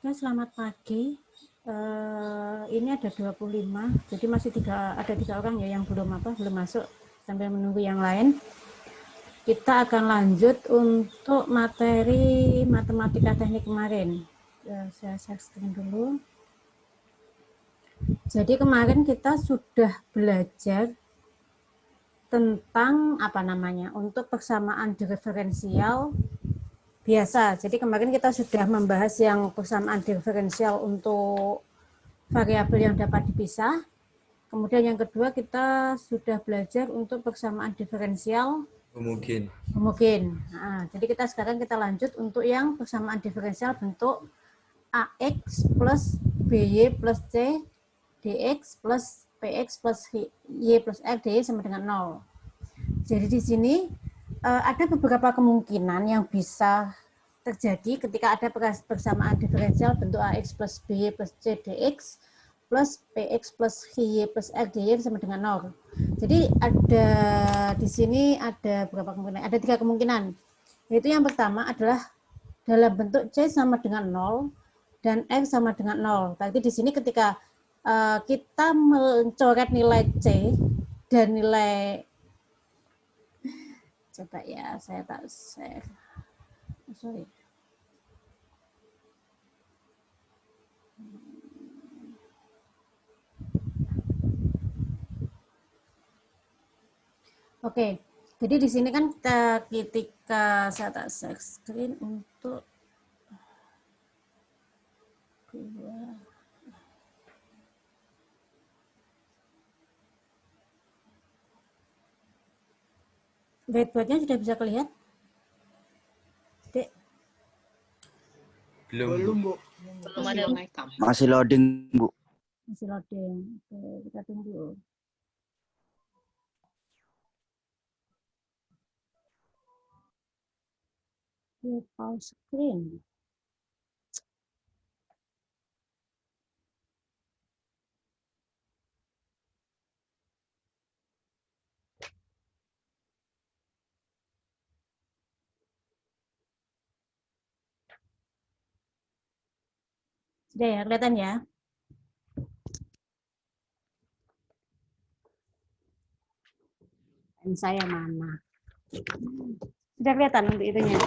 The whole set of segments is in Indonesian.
Oke, selamat pagi. Ini ada 25, jadi masih ada tiga orang ya yang belum masuk, sambil menunggu yang lain. Kita akan lanjut untuk materi matematika teknik kemarin. Saya share screen dulu. Jadi kemarin kita sudah belajar tentang untuk persamaan diferensial biasa. Jadi kemarin kita sudah membahas yang persamaan diferensial untuk variabel yang dapat dipisah. Kemudian yang kedua kita sudah belajar untuk persamaan diferensial homogen. Nah, jadi sekarang kita lanjut untuk yang persamaan diferensial bentuk AX plus BY plus C DX plus PX plus Y plus R DY sama dengan 0. Jadi di sini ada beberapa kemungkinan yang bisa terjadi ketika ada persamaan diferensial bentuk AX plus BY plus C DX plus PX plus Y plus R DY sama dengan 0. Jadi di sini ada berapa kemungkinan? Ada 3 kemungkinan. Yaitu yang pertama adalah dalam bentuk C sama dengan 0 dan R sama dengan 0. Berarti di sini ketika kita mencoret nilai C dan nilai, coba ya, saya tak share. Sorry. Oke, jadi di sini kan ketika saya tak share screen untuk whiteboard-nya sudah bisa kelihatan? Dek? Belum, Bu. Belum ada mic. Masih loading, Bu. Masih loading. Oke, kita tunggu. Pause screen. Sudah ya, kelihatan ya? Dan saya mana? Sudah kelihatan untuk itunya?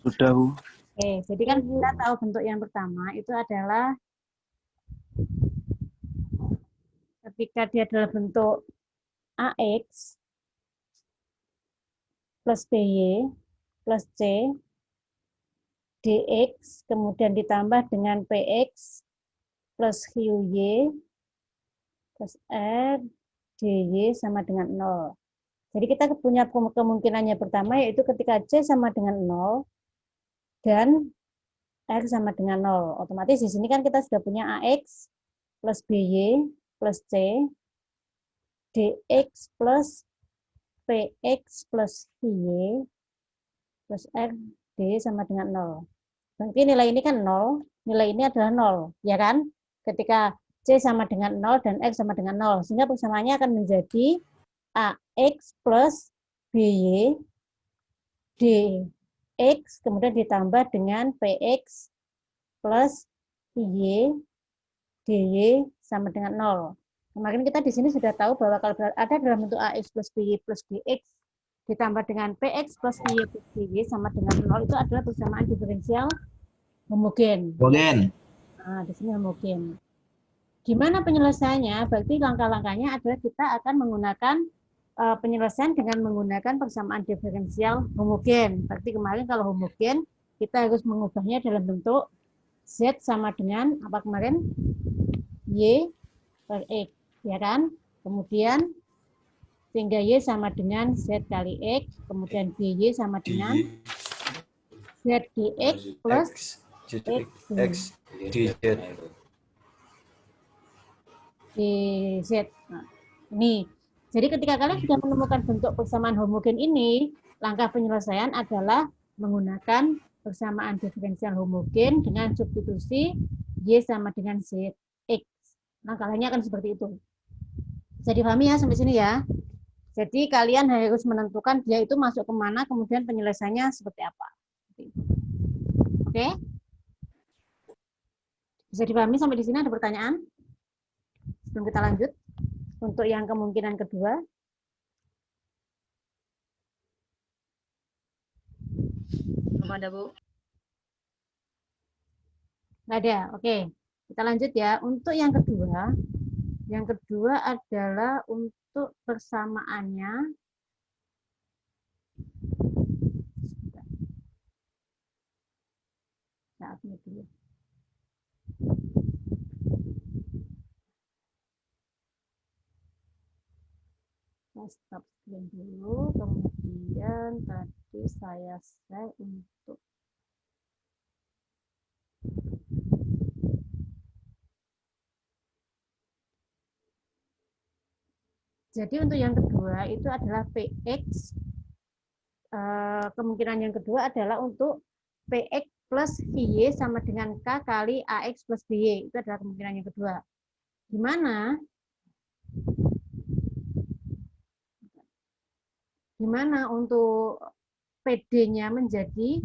Sudah, Bu. Oke, jadi kan kita tahu bentuk yang pertama itu adalah ketika dia adalah bentuk AX plus BY plus C DX kemudian ditambah dengan PX plus QY plus R DY sama dengan 0. Jadi kita punya kemungkinannya pertama yaitu ketika C sama dengan 0 dan R sama dengan 0. Otomatis di sini kan kita sudah punya AX plus BY plus C DX plus PX plus Y plus R D sama dengan 0. Berarti nilai ini kan 0, nilai ini adalah 0, ya kan? Ketika C sama dengan 0 dan X sama dengan 0, sehingga persamaannya akan menjadi AX plus BY DX kemudian ditambah dengan PX plus Y DY sama dengan 0. Kemarin kita di sini sudah tahu bahwa kalau ada dalam bentuk AX plus BY plus DX ditambah dengan PX plus Y plus DY sama dengan 0 itu adalah persamaan diferensial homogen. Nah, di sini homogen. Gimana penyelesaiannya? Berarti langkah-langkahnya adalah kita akan menggunakan penyelesaian dengan menggunakan persamaan diferensial homogen. Berarti kemarin kalau homogen kita harus mengubahnya dalam bentuk Z sama dengan apa kemarin? Y per X, ya kan? Kemudian sehingga Y sama dengan Z kali X, kemudian BY sama dengan Z dX plus X dZ. Nah, ini. Jadi ketika kalian sudah menemukan bentuk persamaan homogen ini, langkah penyelesaian adalah menggunakan persamaan diferensial homogen dengan substitusi Y sama dengan ZX. Langkahnya akan seperti itu. Bisa dipahami ya sampai sini ya? Jadi kalian harus menentukan dia itu masuk kemana, kemudian penyelesaiannya seperti apa. Oke? Bisa dipahami sampai di sini? Ada pertanyaan? Sebelum kita lanjut untuk yang kemungkinan kedua. Belum ada, Bu. Nggak ada. Oke. Kita lanjut ya. Untuk yang kedua adalah untuk persamaannya saat ini dulu. Saya stop screen dulu, kemudian tadi saya share untuk jadi untuk yang kedua itu adalah PX. Kemungkinan yang kedua adalah untuk PX plus VY sama dengan K kali AX plus BY. Itu adalah kemungkinan yang kedua. Di mana untuk PD-nya menjadi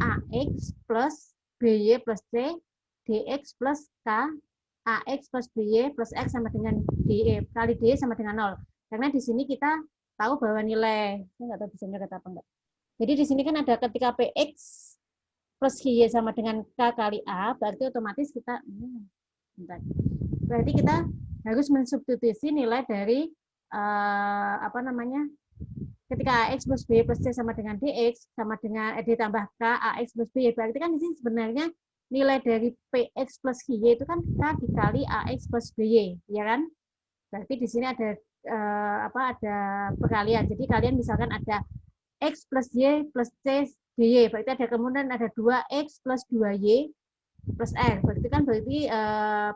AX plus BY plus C, DX plus K, AX plus BY plus X sama dengan DE, kali DE sama dengan 0. Karena di sini kita tahu bahwa nilai, saya nggak tahu bisa kata apa enggak. Jadi di sini kan ada ketika PX plus Y sama dengan K kali A, berarti otomatis kita, berarti kita harus mensubstitusi nilai dari ketika AX plus B plus C sama dengan DX sama dengan ditambah K AX plus B, berarti kan di sini sebenarnya nilai dari PX plus Y itu kan K dikali AX plus BY, ya kan? Berarti di sini ada ada perkalian. Jadi kalian misalkan ada X plus Y plus C DY, berarti ada kemudian ada 2X plus 2Y plus R. Berarti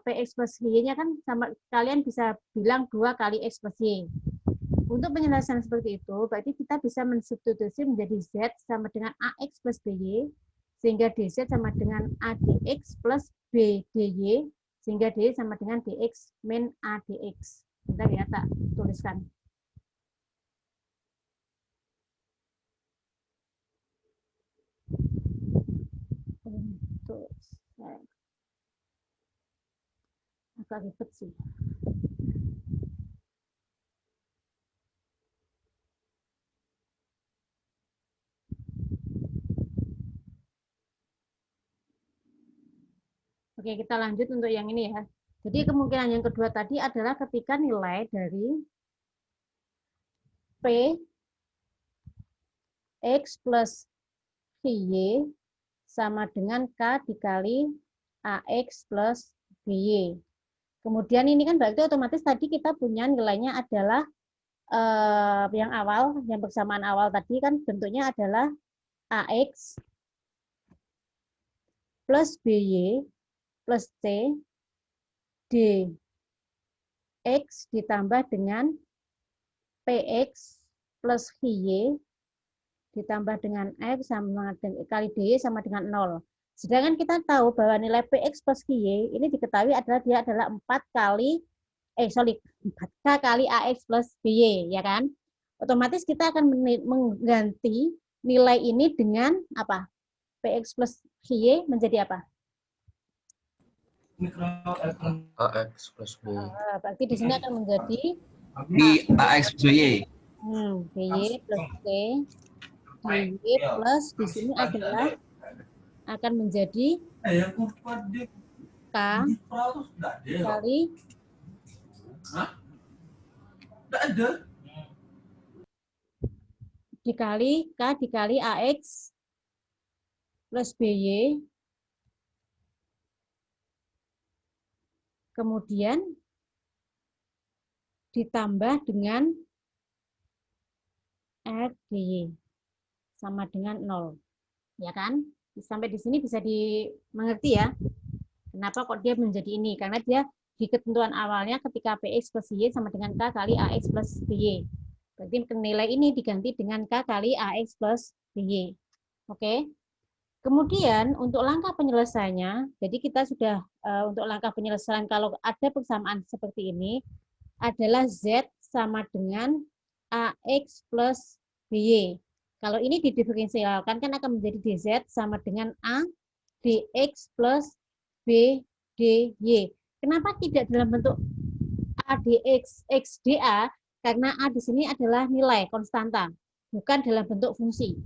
PX plus Y-nya kan sama, kalian bisa bilang 2 kali X plus Y. Untuk penjelasan seperti itu, berarti kita bisa mensubstitusi menjadi Z sama dengan AX plus BY, sehingga DZ sama dengan ADX plus BDY, sehingga DY sama dengan DX min ADX. Bentar ya, tak tuliskan. Untuk agak ribet sih. Oke, kita lanjut untuk yang ini ya. Jadi kemungkinan yang kedua tadi adalah ketika nilai dari P X plus Y sama dengan K dikali AX plus BY. Kemudian ini kan berarti otomatis tadi kita punya nilainya adalah yang awal, yang bersamaan awal tadi kan bentuknya adalah AX plus BY plus C DX ditambah dengan PX plus Y ditambah dengan X sama dengan kali DY sama dengan 0. Sedangkan kita tahu bahwa nilai PX plus Y ini diketahui adalah dia adalah 4 kali 4K kali AX plus BY, ya kan? Otomatis kita akan mengganti nilai ini dengan apa? PX plus Y menjadi apa? AX plus B. Berarti di sini akan menjadi Di AX plus BY. BY plus C, DY plus di sini adalah akan menjadi K kali dikali K dikali AX plus BY, kemudian ditambah dengan RDY sama dengan 0. Ya kan? Sampai di sini bisa dimengerti ya. Kenapa kok dia menjadi ini? Karena dia di ketentuan awalnya ketika PX plus Y sama dengan K kali AX plus BY. Berarti nilai ini diganti dengan K kali AX plus BY. Oke. Kemudian untuk langkah penyelesaiannya, jadi kita sudah untuk langkah penyelesaian kalau ada persamaan seperti ini adalah Z sama dengan AX plus BY. Kalau ini didiferensialkan kan akan menjadi DZ sama dengan A DX plus BDY. DY. Kenapa tidak dalam bentuk A dx X dA? Karena A di sini adalah nilai konstanta, bukan dalam bentuk fungsi.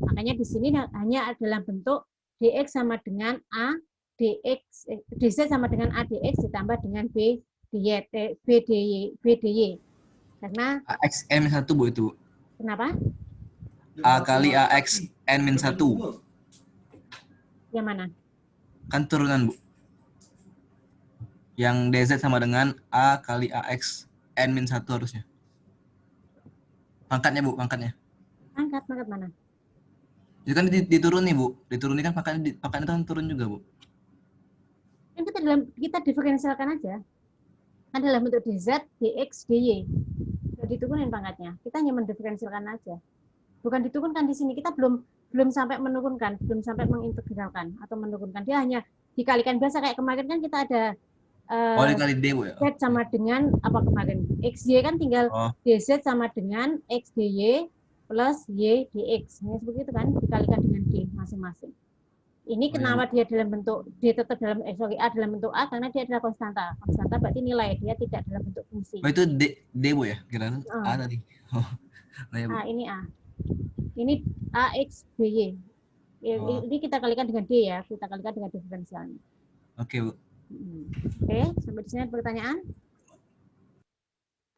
Makanya di sini hanya dalam bentuk dx sama dengan A dx, dz sama dengan A dx ditambah dengan B dy, B dy. Karena AX N-1 Bu itu. kenapa? A kali AX N-1. Yang mana? Kan turunan Bu. Yang DZ sama dengan A kali AX N-1 harusnya. Pangkatnya Bu, pangkatnya. Pangkat mana? Itu kan dituruni Bu. Dituruni kan pangkatnya itu kan turun juga Bu. Kan kita diferensialkan aja. Kan dalam bentuk dz, dx, dy. Sudah diturunin pangkatnya. Kita hanya mendiferensialkan aja. Bukan diturunkan di sini. Kita belum sampai menurunkan, belum sampai mengintegralkan atau menurunkan. Dia hanya dikalikan biasa kayak kemarin kan kita ada Dikali D Bu ya. z sama dengan apa kemarin? Xy kan tinggal dz sama dengan x dy plus y dx. Nah, seperti itu kan dikalikan dengan d masing-masing. Ini kenapa dia dalam bentuk D tetap dalam A dalam bentuk A karena dia adalah konstanta. Konstanta berarti nilai dia tidak dalam bentuk fungsi. Oh itu D Bu ya? Kira A tadi. Nah, ya, ini A. Ini AX BY. Ini kita kalikan dengan D ya, kita kalikan dengan diferensialnya. Oke Bu. Oke, sampai di sini pertanyaan.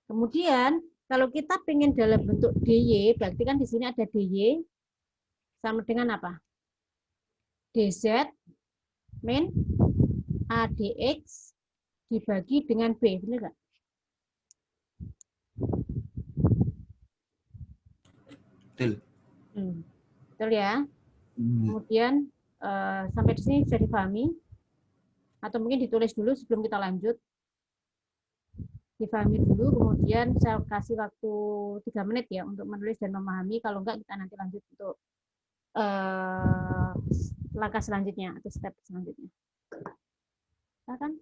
Kemudian kalau kita pengen dalam bentuk DY, berarti kan di sini ada DY sama dengan apa? DZ min ADX dibagi dengan B, benar nggak? Betul. Betul ya. Kemudian sampai di sini bisa dipahami atau mungkin ditulis dulu sebelum kita lanjut. Dipahami dulu, kemudian saya kasih waktu 3 menit ya untuk menulis dan memahami. Kalau enggak kita nanti lanjut untuk langkah selanjutnya atau step selanjutnya. Silakan.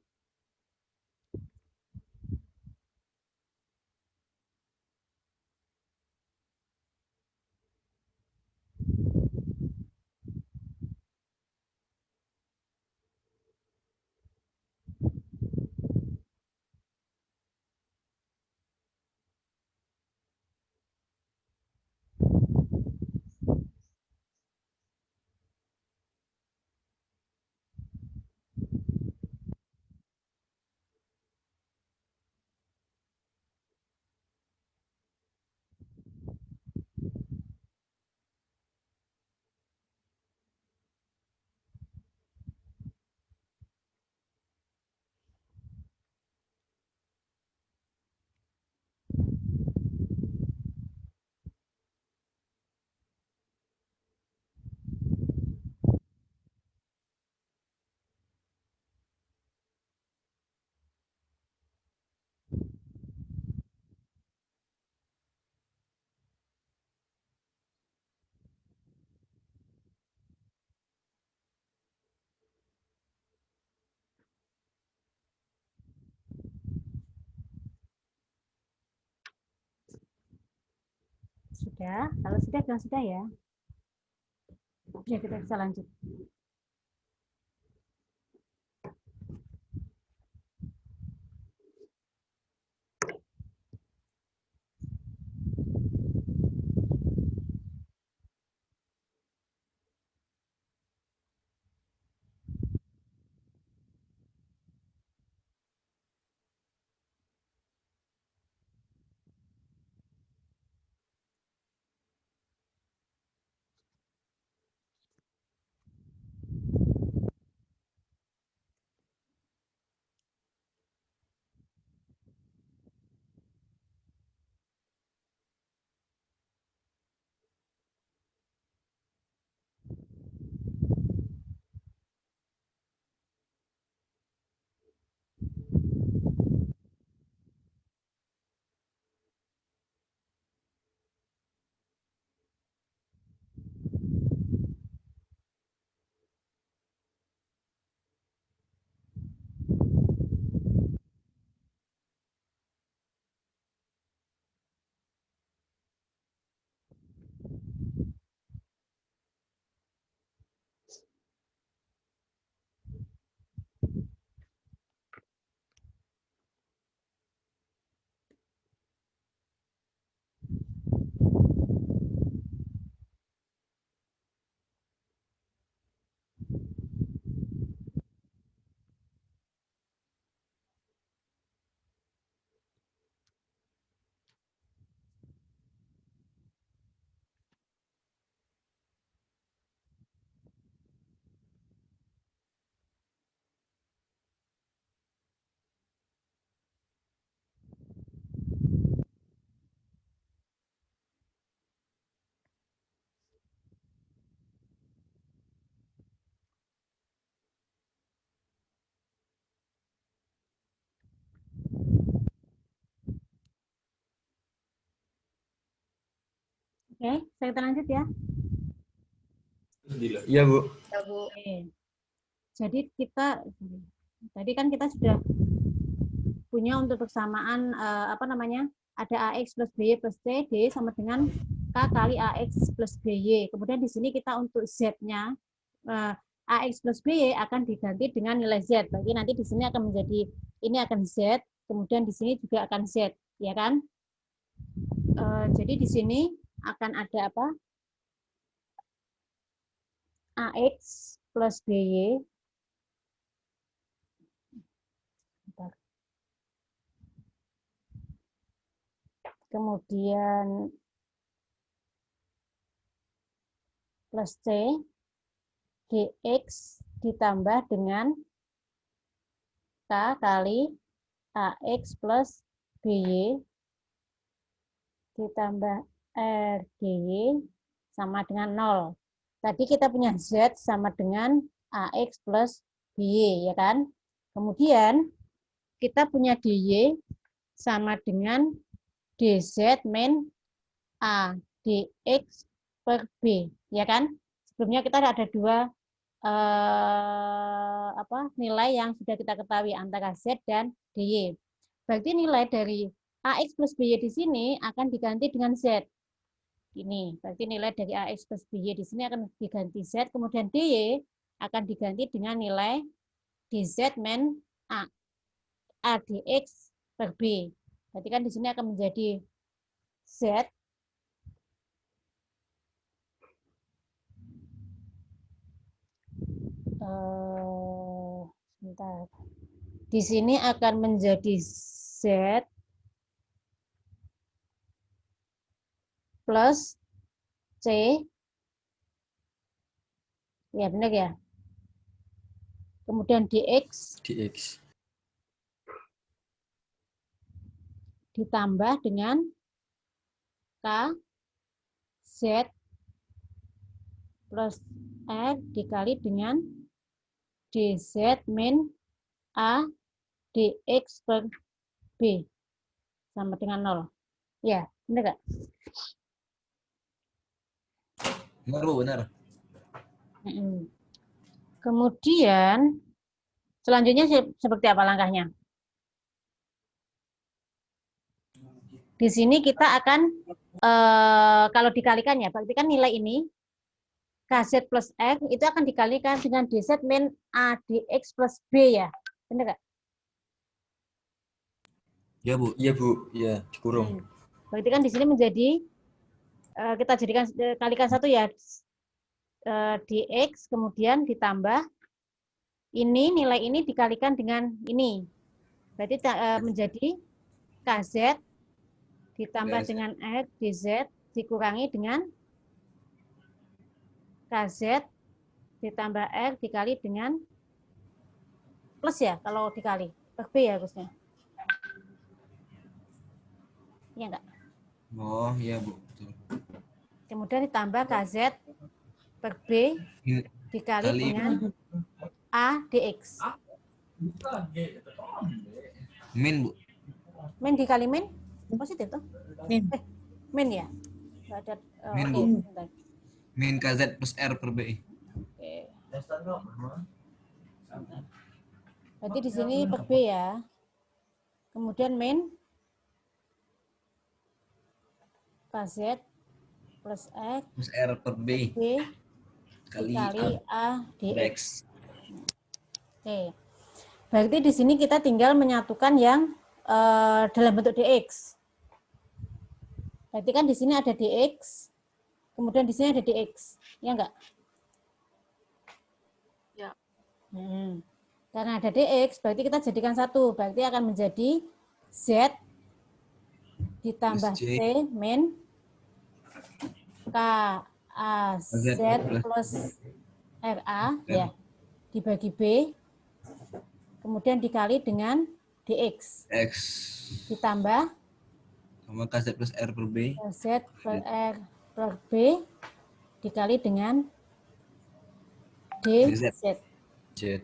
Sudah, kalau sudah bilang sudah ya. Ya kita bisa lanjut. Oke, kita lanjut ya. Iya, Bu. Ya, Bu. Oke. Jadi tadi kan kita sudah punya untuk persamaan apa namanya? Ada AX plus BY plus C, D sama dengan K kali AX plus BY. Kemudian di sini kita untuk Z-nya AX plus BY akan diganti dengan nilai Z. Berarti nanti di sini akan menjadi ini akan Z, kemudian di sini juga akan Z, ya kan? Jadi di sini akan ada apa? AX plus BY. Kemudian plus C, dx ditambah dengan K kali AX plus BY ditambah R dy sama dengan 0. Tadi kita punya Z sama dengan AX plus BY, ya kan? Kemudian kita punya dy sama dengan dz min A dx per B, ya kan? Sebelumnya kita ada dua nilai yang sudah kita ketahui antara Z dan dy. Berarti nilai dari AX plus BY di sini akan diganti dengan Z. Ini, berarti nilai dari AX plus BY di sini akan diganti Z, kemudian dy akan diganti dengan nilai dz min A dx per B. Berarti kan di sini akan menjadi Z sebentar. Di sini akan menjadi Z plus C. Ya, benar ya. Kemudian dx ditambah dengan K Z plus R dikali dengan dz min A dx per B sama dengan 0. Ya, benar nggak? Benar, Bu, benar. Kemudian selanjutnya seperti apa langkahnya? Di sini kita akan kalau dikalikan ya, berarti kan nilai ini KZ plus R itu akan dikalikan dengan dz min A dx plus B ya. Benar nggak? Ya, Bu. Iya, Bu. Iya, dikurung. Berarti kan di sini menjadi kita jadikan kalikan satu ya, dx kemudian ditambah ini nilai ini dikalikan dengan ini. Berarti menjadi KZ ditambah dengan R dz dikurangi dengan KZ ditambah R dikali dengan plus ya, kalau dikali per B ya harusnya. Iya enggak? Oh, iya, Bu. Betul. Kemudian ditambah KZ per B dikali dengan A dx. Min, Bu. Min dikali min positif tuh. Min ya. Enggak ada Min, oke, Bu. bentar. Min KZ plus R per BI. Oke. Berarti di sini per B ya. Kemudian min KZ plus X Plus R per B B kali dikali A dx. dx. Oke. Berarti di sini kita tinggal menyatukan yang dalam bentuk dx. Berarti kan di sini ada dx, kemudian di sini ada dx, ya enggak? Ya. Karena ada dx, berarti kita jadikan satu. Berarti akan menjadi z ditambah Plus C. c min k a z plus ra ya dibagi b, kemudian dikali dengan dx X ditambah sama KZ plus R per B. z per r per b dikali dengan dz. Z.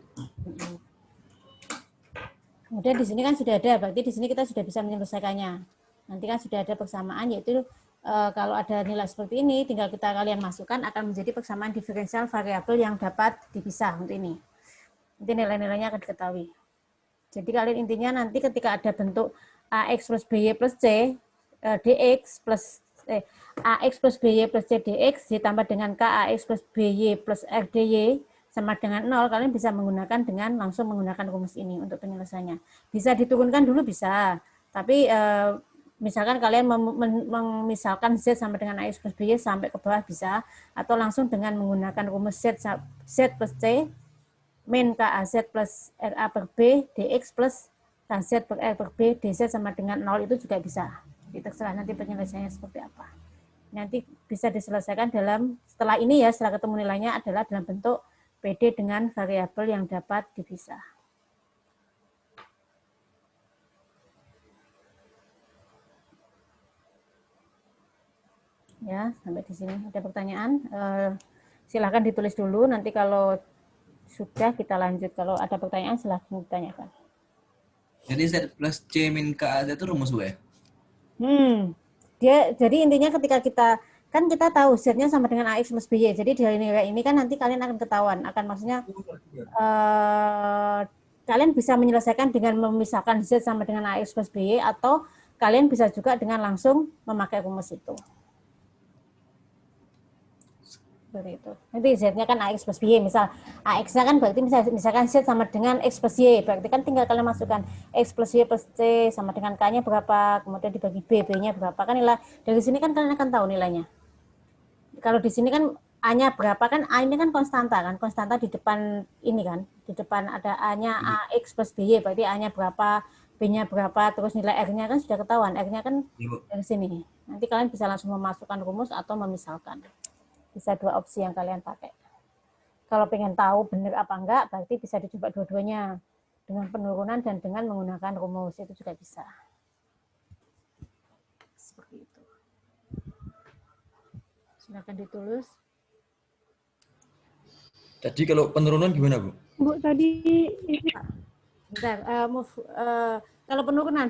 Kemudian di sini kan sudah ada, berarti di sini kita sudah bisa menyelesaikannya. Nanti kan sudah ada persamaan, yaitu kalau ada nilai seperti ini, tinggal kalian masukkan, akan menjadi persamaan diferensial variabel yang dapat dipisah untuk ini. Nanti nilai-nilainya akan diketahui. Jadi kalian intinya nanti ketika ada bentuk AX plus BY plus C, DX plus AX plus BY plus C DX ditambah dengan KAX plus BY plus R DY sama dengan 0, kalian bisa menggunakan langsung menggunakan rumus ini untuk penyelesaiannya. Bisa diturunkan dulu bisa, tapi misalkan kalian memisahkan Z sama dengan AX plus BY sampai ke bawah bisa, atau langsung dengan menggunakan rumus Z plus C min KAZ plus RA per B DX plus KZ per R per B DZ sama dengan 0 itu juga bisa. Jadi terserah nanti penyelesaiannya seperti apa. Nanti bisa diselesaikan setelah ini ya, setelah ketemu nilainya adalah dalam bentuk PD dengan variabel yang dapat dipisah. Ya, sampai di sini. Ada pertanyaan? Silakan ditulis dulu. Nanti kalau sudah kita lanjut. Kalau ada pertanyaan silakan ditanyakan. Jadi Z plus C min KAZ itu rumus Bu ya? Jadi intinya ketika kita tahu Z-nya sama dengan AX plus BY. Jadi dari nilai ini kan nanti kalian akan ketahuan. Maksudnya kalian bisa menyelesaikan dengan memisahkan Z sama dengan AX plus BY, atau kalian bisa juga dengan langsung memakai rumus itu. Seperti itu. Nanti Z-nya kan AX plus BY, misal AX-nya kan berarti misalkan Z sama dengan X plus Y, berarti kan tinggal kalian masukkan X plus Y plus C sama dengan K-nya berapa, kemudian dibagi B, B-nya berapa, kan nilai dari sini kan kalian akan tahu nilainya. Kalau di sini kan A-nya berapa, kan A ini kan konstanta di depan ini kan, di depan ada A-nya AX plus BY, berarti A-nya berapa, B-nya berapa, terus nilai R-nya kan sudah ketahuan, R-nya kan dari sini. Nanti kalian bisa langsung memasukkan rumus atau memisalkan. Bisa dua opsi yang kalian pakai. Kalau pengen tahu benar apa enggak, berarti bisa dicoba dua-duanya. Dengan penurunan dan dengan menggunakan rumus, itu juga bisa. Seperti itu. Silakan ditulis. Jadi kalau penurunan gimana, Bu? Bu, tadi Bentar, kalau penurunan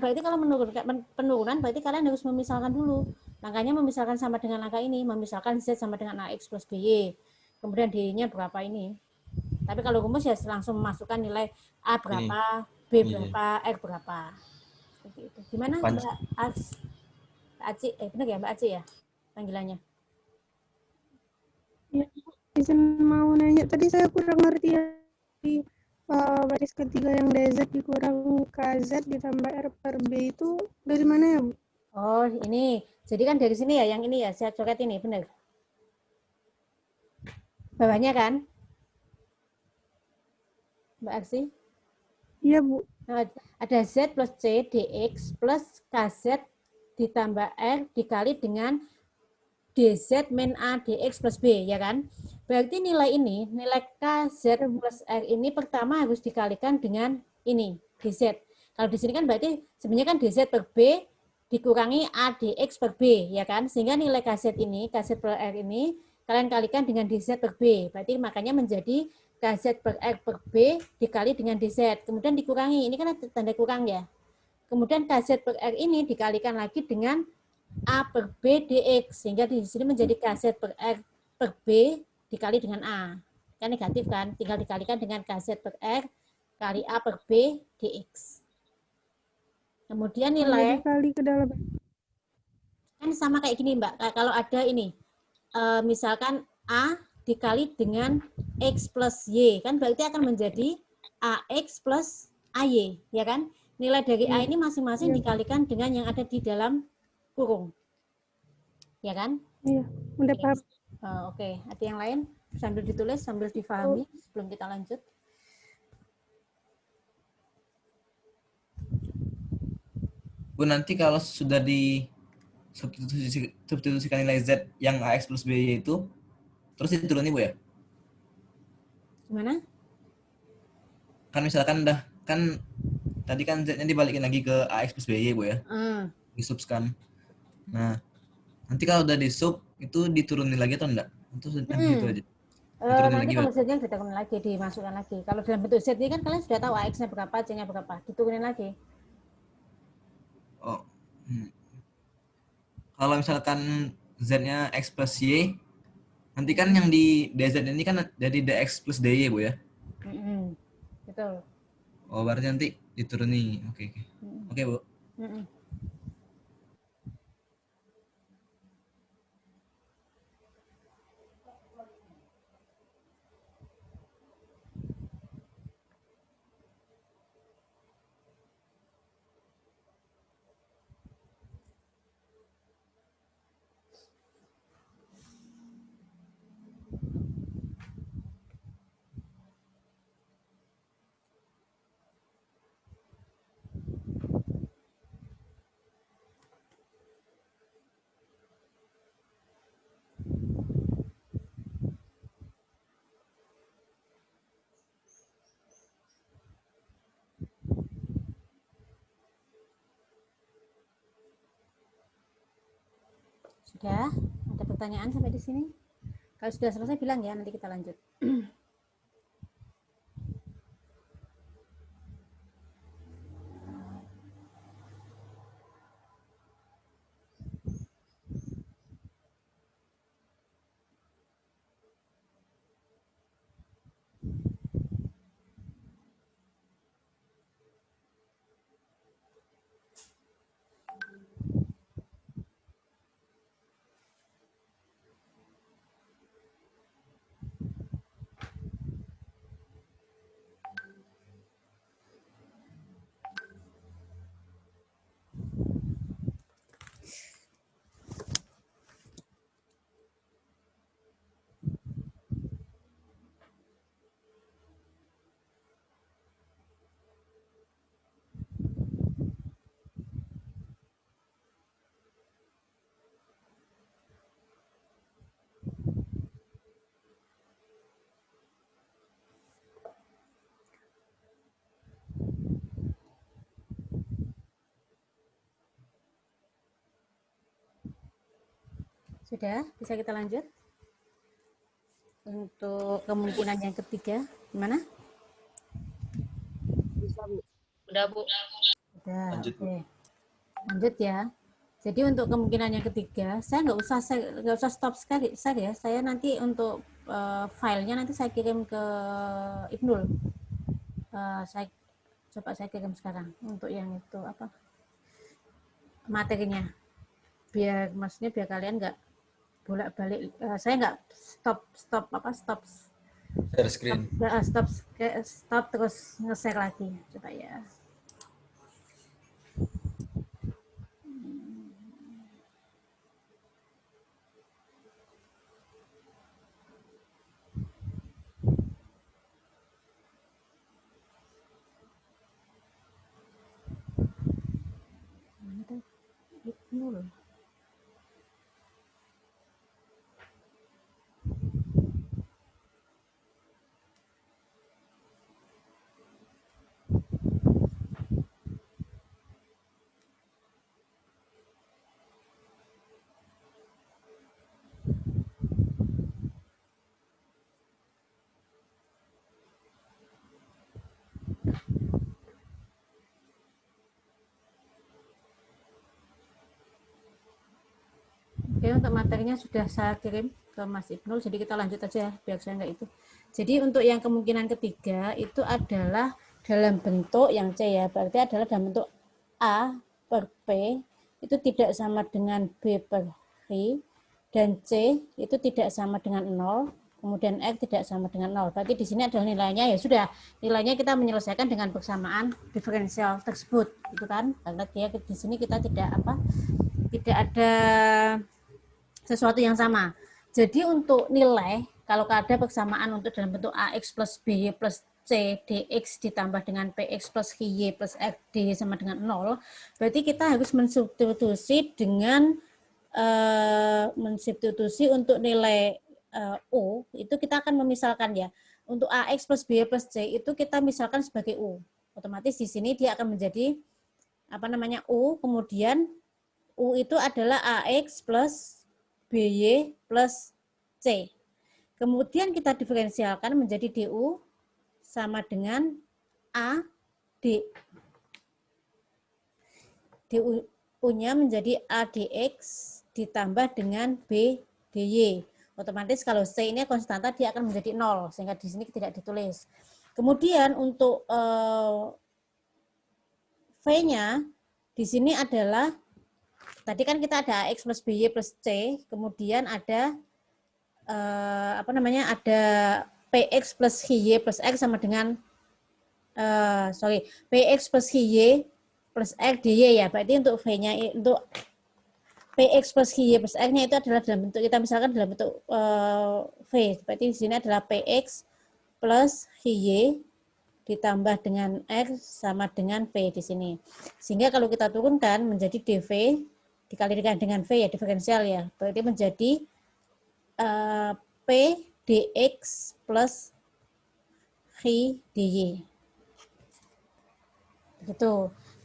berarti kalian harus memisalkan dulu. Langkahnya memisalkan sama dengan langkah ini, memisalkan Z sama dengan AX plus BY. Kemudian D-nya berapa ini. Tapi kalau rumus ya langsung memasukkan nilai A berapa, B berapa, R berapa. Seperti itu. Gimana Mbak Aci? Benar ya Mbak Aci ya panggilannya? ya, izin mau nanya, tadi saya kurang ngerti ya di baris ketiga yang DZ dikurang KZ ditambah R per B itu dari mana ya, Bu? Oh, ini. Jadi kan dari sini ya, yang ini ya, saya coret ini, benar? Bawahnya kan? Mbak Aksi? Iya, Bu. Nah, ada Z plus C DX plus KZ ditambah R dikali dengan DZ min A DX plus B, ya kan? Berarti nilai ini, nilai KZ plus R ini pertama harus dikalikan dengan ini, DZ. Kalau di sini kan berarti sebenarnya kan DZ per B dikurangi ADX per B, ya kan? Sehingga nilai KZ ini, KZ per R ini, kalian kalikan dengan DZ per B. Berarti makanya menjadi KZ per R per B dikali dengan DZ. Kemudian dikurangi, ini kan ada tanda kurang ya. Kemudian KZ per R ini dikalikan lagi dengan A per B DX. Sehingga di sini menjadi KZ per R per B dikali dengan A. Kan negatif kan? Tinggal dikalikan dengan KZ per R kali A per B DX. Kemudian nilai Dikali ke dalam. kan sama kayak gini Mbak, kalau ada ini misalkan A dikali dengan X plus Y, kan berarti akan menjadi AX plus AY, ya kan? Nilai dari A ini masing-masing dikalikan dengan yang ada di dalam kurung, ya kan? Iya, udah paham. Oke. Ada yang lain? Sambil ditulis, sambil difahami sebelum kita lanjut. Bu, nanti kalau sudah di substitusikan nilai Z yang AX plus BY itu, terus diturunin Bu ya? Gimana? Kan misalkan kan tadi kan Z-nya dibalikin lagi ke AX plus BY Bu ya? Disubskan. Nah, nanti kalau udah disub, itu diturunin lagi atau enggak? Itu gitu aja. Nanti kalau Z-nya diturunin lagi, dimasukkan lagi. Kalau dalam bentuk Z ini kan kalian sudah tahu AX-nya berapa, C-nya berapa, diturunin lagi. Oh. kalau misalkan Z-nya X plus Y, nanti kan yang di DZ ini kan jadi DX plus DY, Bu ya? Betul. Oh, berarti nanti dituruni. Oke. Oke, Bu. Sudah? Ada pertanyaan sampai di sini? Kalau sudah selesai bilang ya, nanti kita lanjut. Sudah? Bisa kita lanjut? Untuk kemungkinan yang ketiga, gimana? Udah, Bu. Udah, Lanjut, Bu. oke. Lanjut ya. Jadi untuk kemungkinan yang ketiga, saya nggak usah stop sekali ya. Saya nanti untuk filenya nanti saya kirim ke Ibnul. Saya coba saya kirim sekarang untuk yang itu apa materinya. Maksudnya biar kalian nggak bolak-balik. Saya nggak Share screen. stop terus nge-share lagi. Coba ya. Ibnul. Oke, untuk materinya sudah saya kirim ke Mas Ibnul, jadi kita lanjut aja ya, biar saya nggak itu. Jadi untuk yang kemungkinan ketiga itu adalah dalam bentuk yang C ya, berarti adalah dalam bentuk A per P itu tidak sama dengan B per I, dan C itu tidak sama dengan 0, kemudian R tidak sama dengan 0. Berarti di sini adalah nilainya, ya sudah, nilainya kita menyelesaikan dengan persamaan diferensial tersebut, gitu kan? Karena dia di sini kita tidak ada sesuatu yang sama. Jadi untuk nilai, kalau ada persamaan untuk dalam bentuk AX plus BY plus C dx ditambah dengan PX plus HY plus XD sama dengan 0, berarti kita harus mensubstitusi dengan mensubstitusi untuk nilai U, itu kita akan memisalkan ya. Untuk AX plus BY plus C itu kita misalkan sebagai U. Otomatis di sini dia akan menjadi apa namanya U, kemudian U itu adalah AX plus BY plus C. Kemudian kita diferensialkan menjadi DU sama dengan AD. DU-nya menjadi ADX ditambah dengan B, DY. Otomatis kalau C ini konstanta dia akan menjadi 0, sehingga di sini tidak ditulis. Kemudian untuk V-nya di sini adalah, tadi kan kita ada AX plus BY plus C, kemudian ada ada PX plus HY plus X sama dengan PX plus HY plus X DY ya. Berarti untuk V-nya, untuk PX plus HY plus X-nya itu adalah dalam bentuk, kita misalkan dalam bentuk V. Berarti di sini adalah PX plus HY ditambah dengan X sama dengan V di sini. Sehingga kalau kita turunkan menjadi DV dikalikan dengan V ya, diferensial ya. Berarti menjadi P dx plus H dy. Begitu.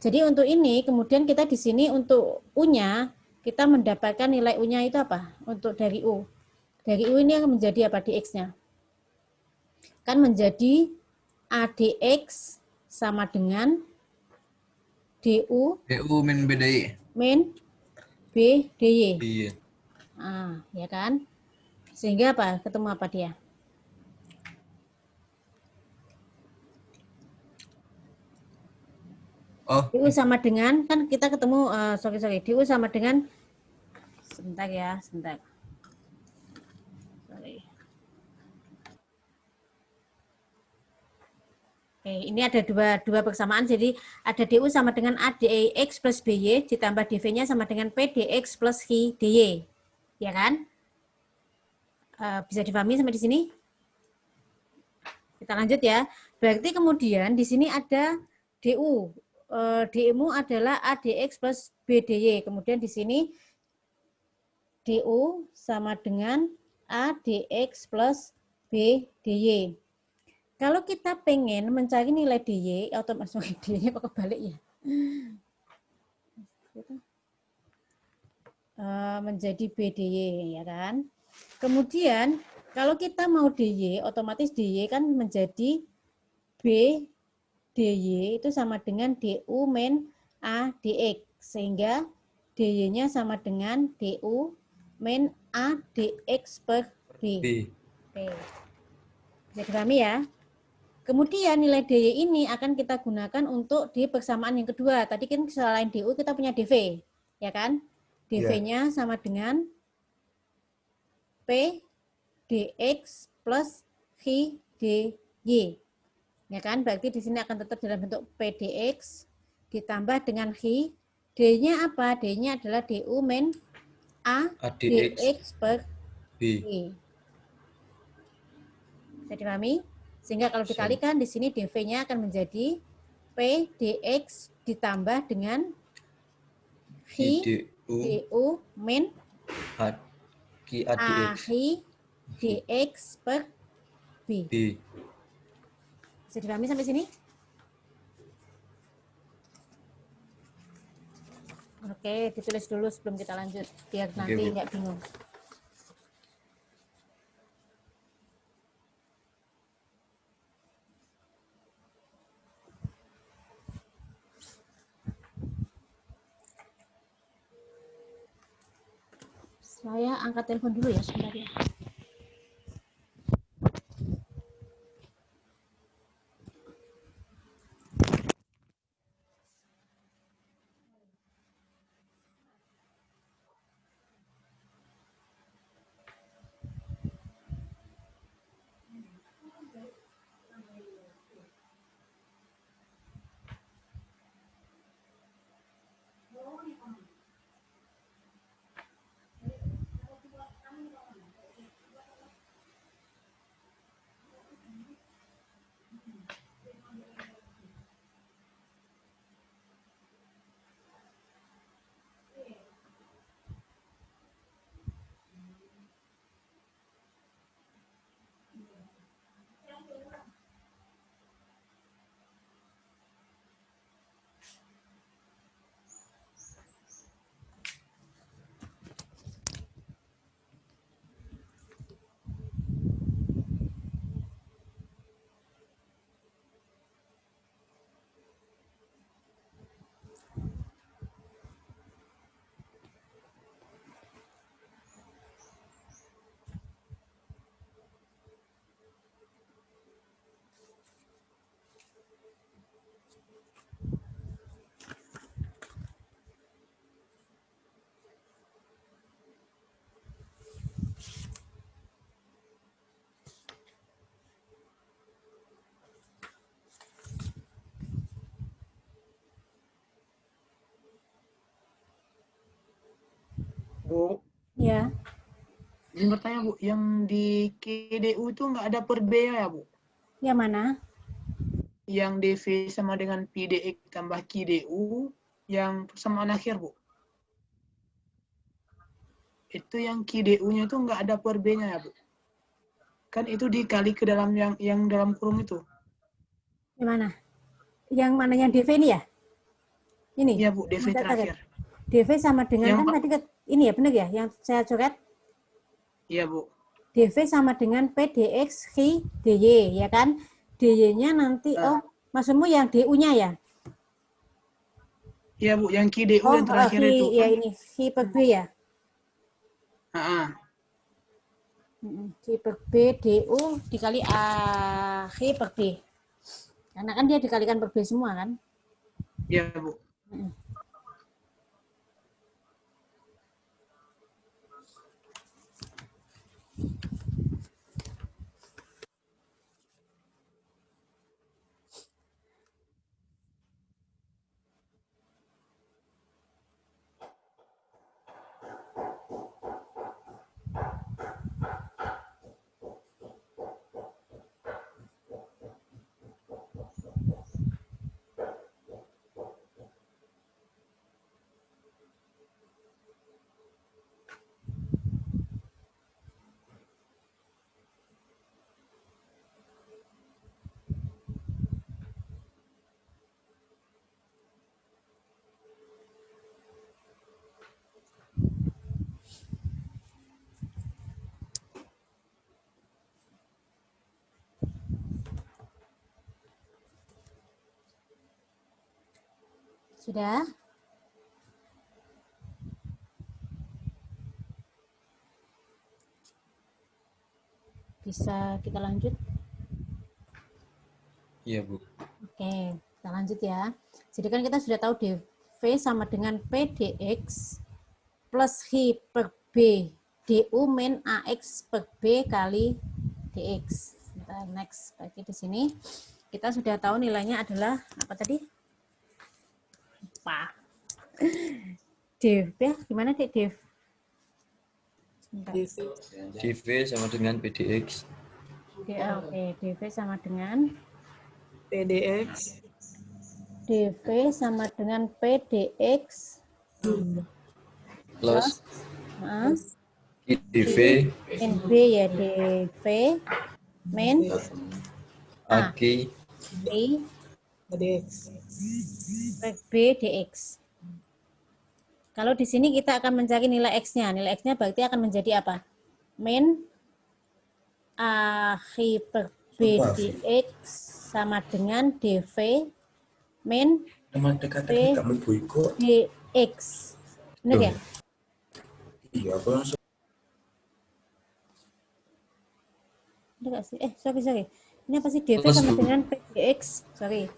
Jadi untuk ini kemudian kita di sini untuk U-nya kita mendapatkan nilai U-nya itu apa? Untuk dari U. Dari U ini akan menjadi apa dx-nya? Kan menjadi ADX sama dengan DU min BDY. min BDY. Iya. Ya kan? Sehingga apa? Ketemu apa dia? DU sama dengan, kan kita ketemu, DU sama dengan, sebentar ya, sebentar. Oke, ini ada dua persamaan, jadi ada DU sama dengan ADX plus BY, ditambah DV-nya sama dengan PDX plus H DY. Ya kan? Bisa dipahami sampai di sini? Kita lanjut ya. Berarti kemudian di sini ada DU. DU adalah ADX plus BDY. Kemudian di sini DU sama dengan ADX plus BDY. Kalau kita pengen mencari nilai DY, otomatis DY-nya kok kebalik ya? Menjadi BDY, ya kan? Kemudian kalau kita mau DY, otomatis DY kan menjadi B DY itu sama dengan DU min ADX, sehingga DY-nya sama dengan DU min ADX per B. Oke. Bisa dipahami ya? Kemudian nilai DY ini akan kita gunakan untuk di persamaan yang kedua. Tadi kan selain DU kita punya DV, ya kan? DV-nya sama dengan P dx plus H dy. Ya kan? Berarti di sini akan tetap dalam bentuk P dx ditambah dengan H. D-nya apa? D-nya adalah DU min A dx per B. Bisa dipahami? Sehingga kalau dikalikan di sini DV-nya akan menjadi P dx ditambah dengan H du min A H dx per B. Bisa dipahami sampai sini? Oke, ditulis dulu sebelum kita lanjut, biar nanti nggak bingung. Saya angkat telepon dulu ya sebentar ya. Bu, Ya. izin bertanya Bu, yang di KDU itu nggak ada per B ya Bu? Yang mana? Yang DV sama dengan PDX tambah KDU, yang persamaan akhir Bu. Itu yang KDU-nya itu nggak ada per B-nya ya Bu? Kan itu dikali ke dalam yang dalam kurung itu. Yang mana? Yang mana yang DV ini ya? Ini? Iya Bu, DV terakhir. DV sama dengan Yang kan tadi ini ya benar ya yang saya coret? Iya Bu. DV sama dengan PDX Hi DY ya kan? DY-nya nanti maksudmu yang DU-nya ya? Iya Bu, yang KDU yang terakhir itu. Ya ini Hi per B ya? Hi per B DU dikali Hi per B. Karena kan dia dikalikan per B semua kan? Iya Bu. Sudah? Bisa kita lanjut? Iya, Bu. Oke, kita lanjut ya. Jadi kan kita sudah tahu DV sama dengan PDX plus Hi per B DU min AX per B kali DX. Kita next lagi di sini. Kita sudah tahu nilainya adalah apa tadi? Lupa. Dev ya, gimana Dek Dev? DV sama dengan PDX. Oke, DV sama dengan PDX. DV sama dengan PDX Plus DV min B ya DV min AG PDX. B dx. Kalau di sini kita akan mencari nilai x-nya. Nilai x-nya berarti akan menjadi apa? Min AH per B dx sama dengan DV min B dx. Benar ya? Iya, aku langsung. Benar nggak sih? Sorry. Ini apa sih DV sama dengan PDX? Sorry.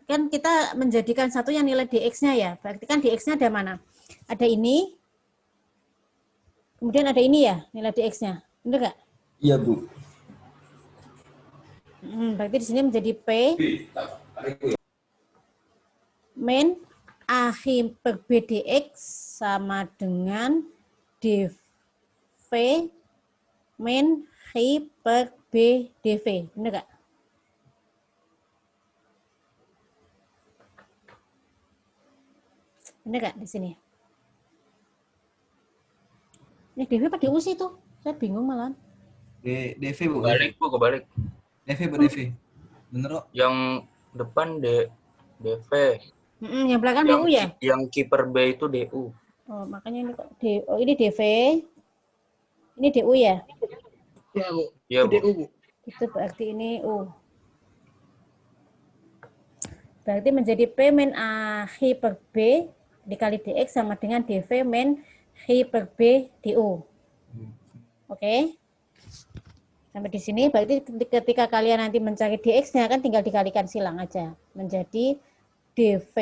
Kan kita menjadikan satu yang nilai dx-nya ya. Berarti kan dx-nya ada mana? Ada ini, kemudian ada ini ya, nilai dx-nya. Benar nggak? Iya, Bu. Berarti di sini menjadi P min AH per B dx sama dengan DV min H per B dV. Benar nggak? Benar nggak di sini? Ini DV apa DU sih tuh? Saya bingung malah. DV Bu. Kebalik. DV Bu, DV. Bener kok. Yang depan DV. Yang belakang DU ya? Yang kiper B itu DU. Oh, makanya ini kok ini DV. Ini DU ya? Iya Bu. Iya, Bu. DU Bu. Itu berarti ini U. Berarti menjadi P min AH per B dikali DX sama dengan DV min H per B DU. Oke? Sampai di sini berarti ketika kalian nanti mencari DX-nya kan tinggal dikalikan silang aja. Menjadi DV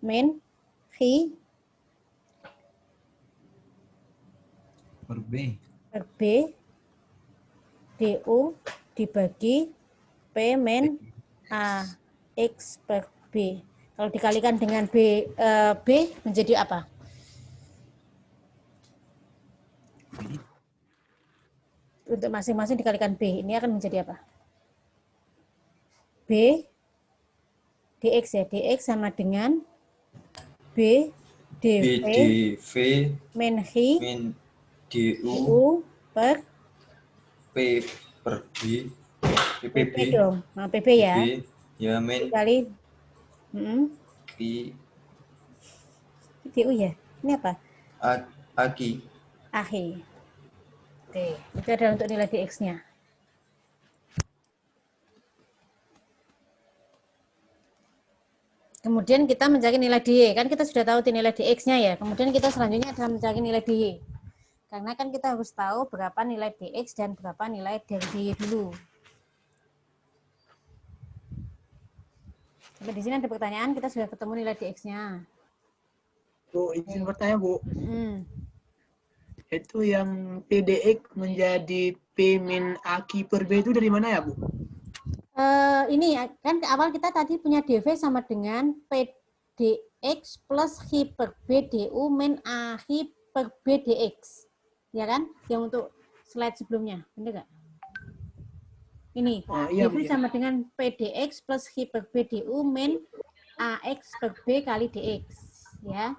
min H Per B. per B DU dibagi P min AX per B. Kalau dikalikan dengan B menjadi apa? Untuk masing-masing dikalikan B, ini akan menjadi apa? B dx ya, dx sama dengan B dv BDV min Hi min du DU per P per B PP PPB dong, nah, PP ya, PB ya min dikali Q du ya, ini apa? Aki Ahi. Oke, itu adalah untuk nilai dx-nya. Kemudian kita mencari nilai dy, kan kita sudah tahu nilai dx-nya ya. Kemudian kita selanjutnya adalah mencari nilai dy. Karena kan kita harus tahu berapa nilai dx dan berapa nilai dari dy dulu. Sampai di sini ada pertanyaan, kita sudah ketemu nilai dx-nya. Bu, izin bertanya, Bu. Hmm. Itu yang PDX menjadi P min Aki per B itu dari mana ya, Bu? Ini ya, kan awal kita tadi punya dv sama dengan pdx plus hi per b du min a hi per b dx. Ya kan? Yang untuk slide sebelumnya. Benar nggak? Ini, Iya, dv Bu. sama dengan pdx plus hi per b du min ax per b kali dx. Ya.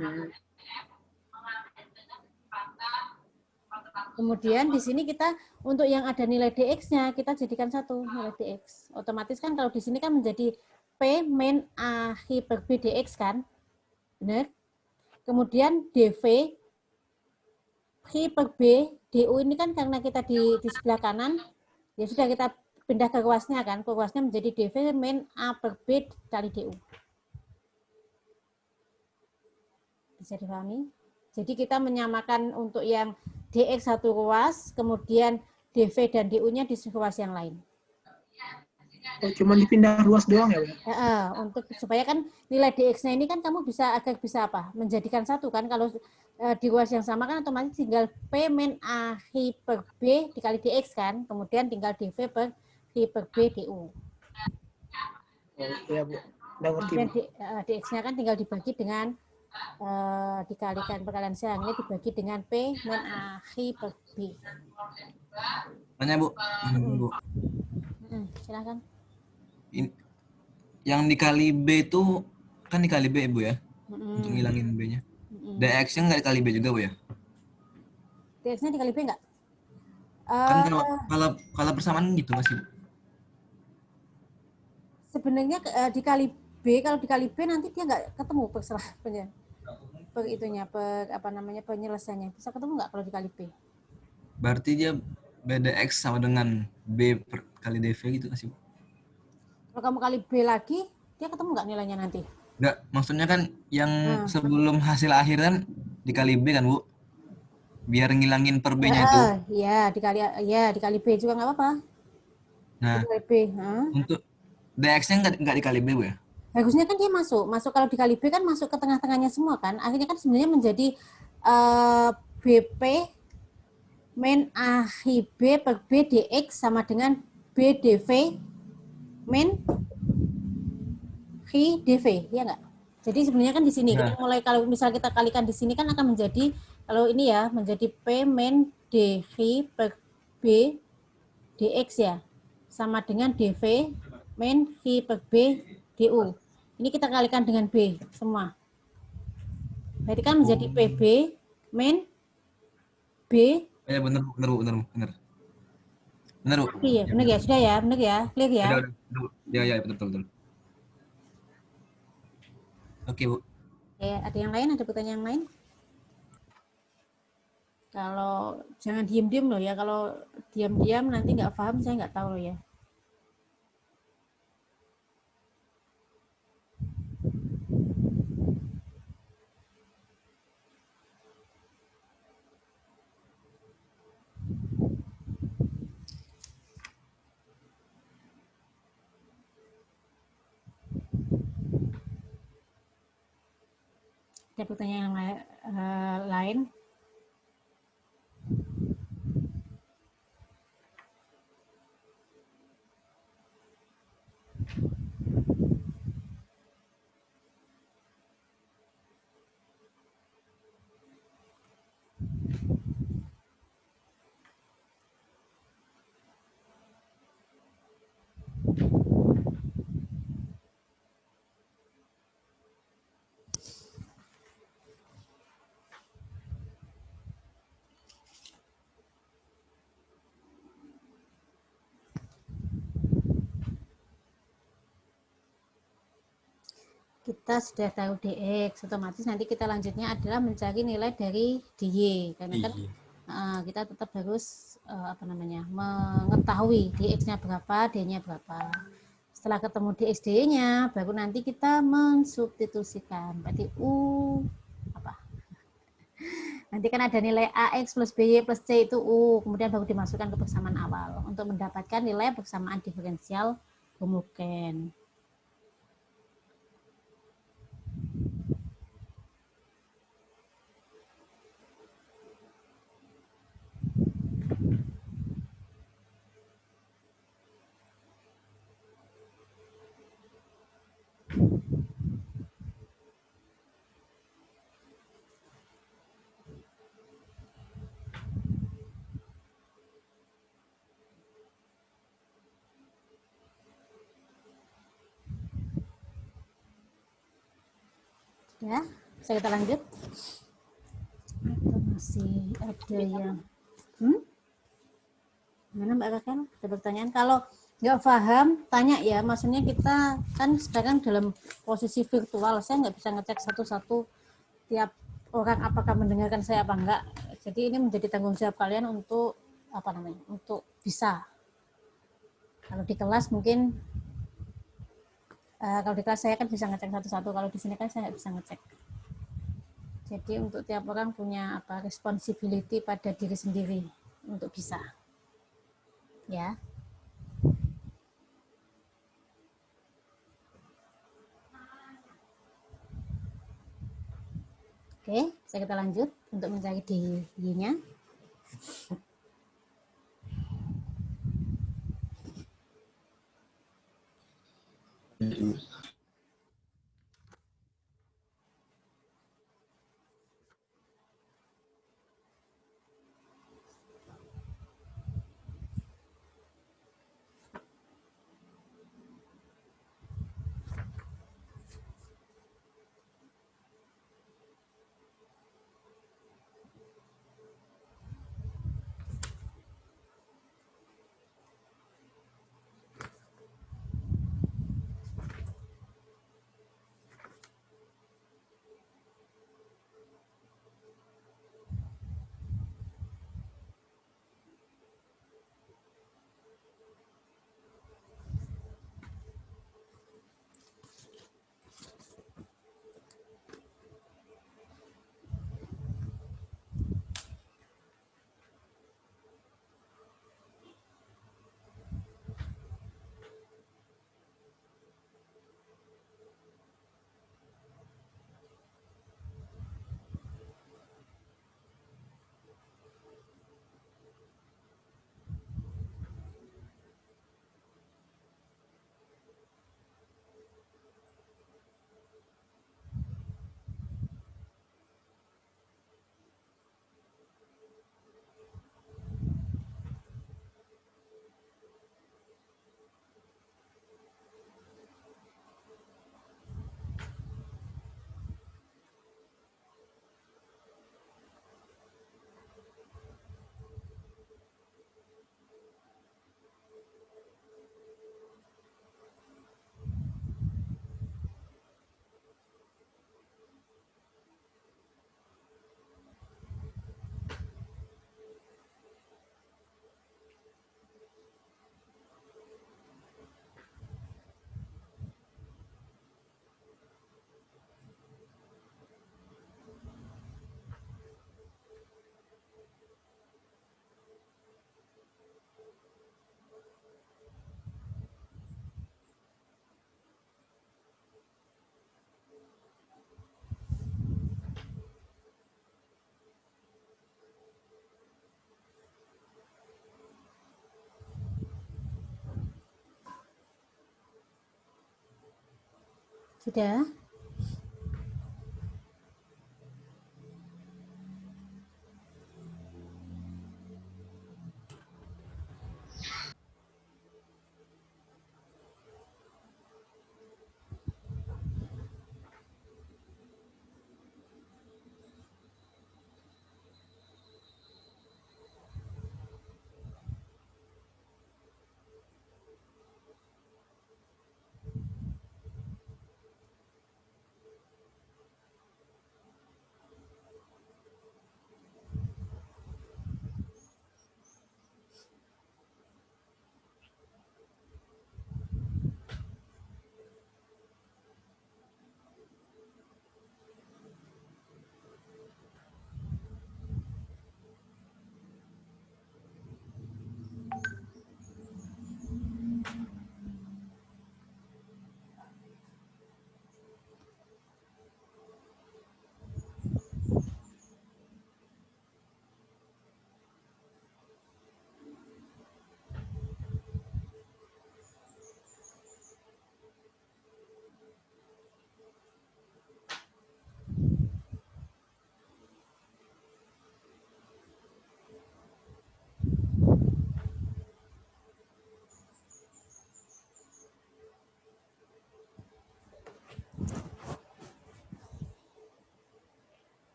Kemudian di sini kita untuk yang ada nilai dx-nya kita jadikan satu nilai dx. Otomatis kan kalau di sini kan menjadi p min a hi per b dx kan, benar? Kemudian dv hi per b du ini kan karena kita di sebelah kanan, ya sudah kita pindah ke ruasnya kan, ke ruasnya menjadi dv min a per b kali du. Bisa dipahami? Jadi kita menyamakan untuk yang dx satu ruas, kemudian dv dan du-nya di ruas yang lain. Oh, cuma dipindah ruas doang ya, Bu? Untuk supaya kan nilai dx-nya ini kan kamu bisa apa? Menjadikan satu kan, kalau di ruas yang sama kan otomatis tinggal p min a hi per b dikali dx kan, kemudian tinggal dv per hi per b du. Oh, iya, Bu. Udah ngerti, Kemudian Bu. dx-nya kan tinggal dibagi dengan dikalikan perkalian siangnya dibagi dengan P min A hi per B. Tanya Bu. Bu. Silakan. Yang dikali B itu kan dikali B Bu ya? Untuk ngilangin B-nya. dx-nya nggak dikali B juga Bu ya? dx-nya dikali B nggak? Kan kalau persamaan gitu masih Bu. Sebenarnya dikali B, kalau dikali B nanti dia nggak ketemu penyelesaiannya. Bisa ketemu nggak kalau dikali B? Berarti dia BDX sama dengan B per kali DV gitu nggak sih Bu? Kalau kamu kali B lagi, dia ketemu nggak nilainya nanti? Nggak, maksudnya kan yang sebelum hasil akhir kan dikali B kan Bu? Biar ngilangin per B-nya itu. Dikali B juga nggak apa-apa. Nah, Dikali B. Untuk DX-nya nggak dikali B Bu ya? Harusnya kan dia masuk kalau dikali B kan masuk ke tengah-tengahnya semua kan, akhirnya kan sebenarnya menjadi BP min A hi B per B dx sama dengan B dv min hi dv, ya nggak? Jadi sebenarnya kan di sini kita mulai, kalau misal kita kalikan di sini kan akan menjadi, kalau ini ya menjadi P min dv per B dx ya sama dengan dv min hi per B du. Ini kita kalikan dengan B semua. Berarti kan menjadi PB min B. Ya benar Bu. Benar Bu. Iya, benar ya, sudah ya, benar ya, clear ya. Ya, betul. Oke Bu. Ada yang lain, ada pertanyaan yang lain? Kalau jangan diem-diem loh ya, kalau diam-diam nanti nggak paham, saya nggak tahu loh ya. Ada pertanyaan yang lain? kita sudah tahu dx, otomatis nanti kita lanjutnya adalah mencari nilai dari dy, karena kan kita tetap harus mengetahui dx-nya berapa, d-nya berapa. Setelah ketemu dx, dy-nya, baru nanti kita mensubstitusikan. Berarti u apa? Nanti kan ada nilai ax plus by plus c itu u, kemudian baru dimasukkan ke persamaan awal untuk mendapatkan nilai persamaan diferensial homogen. Ya, bisa kita lanjut. Atau masih ada yang gimana Mbak Rakel? Ada pertanyaan? Kalau nggak paham, tanya ya. Maksudnya kita kan sekarang dalam posisi virtual, saya nggak bisa ngecek satu-satu tiap orang apakah mendengarkan saya apa enggak. Jadi ini menjadi tanggung jawab kalian untuk untuk bisa. Kalau di kelas mungkin kalau di kelas saya kan bisa ngecek satu-satu, kalau di sini kan saya nggak bisa ngecek. Jadi untuk tiap orang punya responsibility pada diri sendiri untuk bisa. Ya. Oke, bisa kita lanjut untuk mencari dy-nya. Sudah?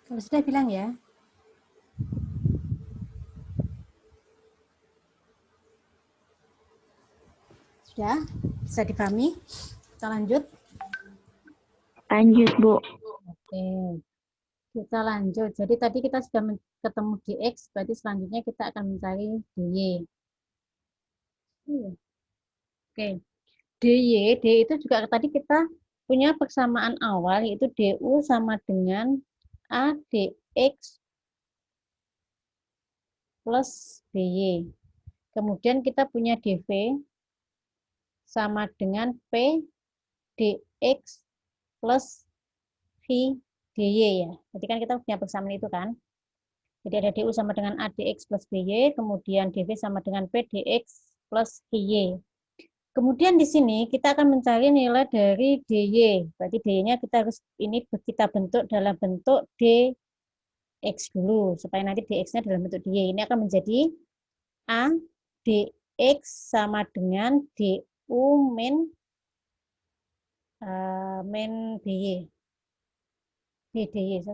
Kalau sudah bilang ya. Sudah? Bisa dipahami? Kita lanjut. Lanjut, Bu. Oke. Kita lanjut. Jadi tadi kita sudah ketemu dx, berarti selanjutnya kita akan mencari dy. Oke. dy itu juga tadi kita punya persamaan awal, yaitu du sama dengan a dx plus by. Kemudian kita punya dv sama dengan p dx plus v dy ya. Jadi kan kita punya persamaan itu kan. Jadi ada du sama dengan a dx plus by, kemudian dv sama dengan p dx plus vy. Kemudian di sini kita akan mencari nilai dari dy. Berarti dy-nya kita harus kita bentuk dalam bentuk dx dulu supaya nanti dx-nya dalam bentuk dy. Ini akan menjadi a dx sama dengan du min by. dy.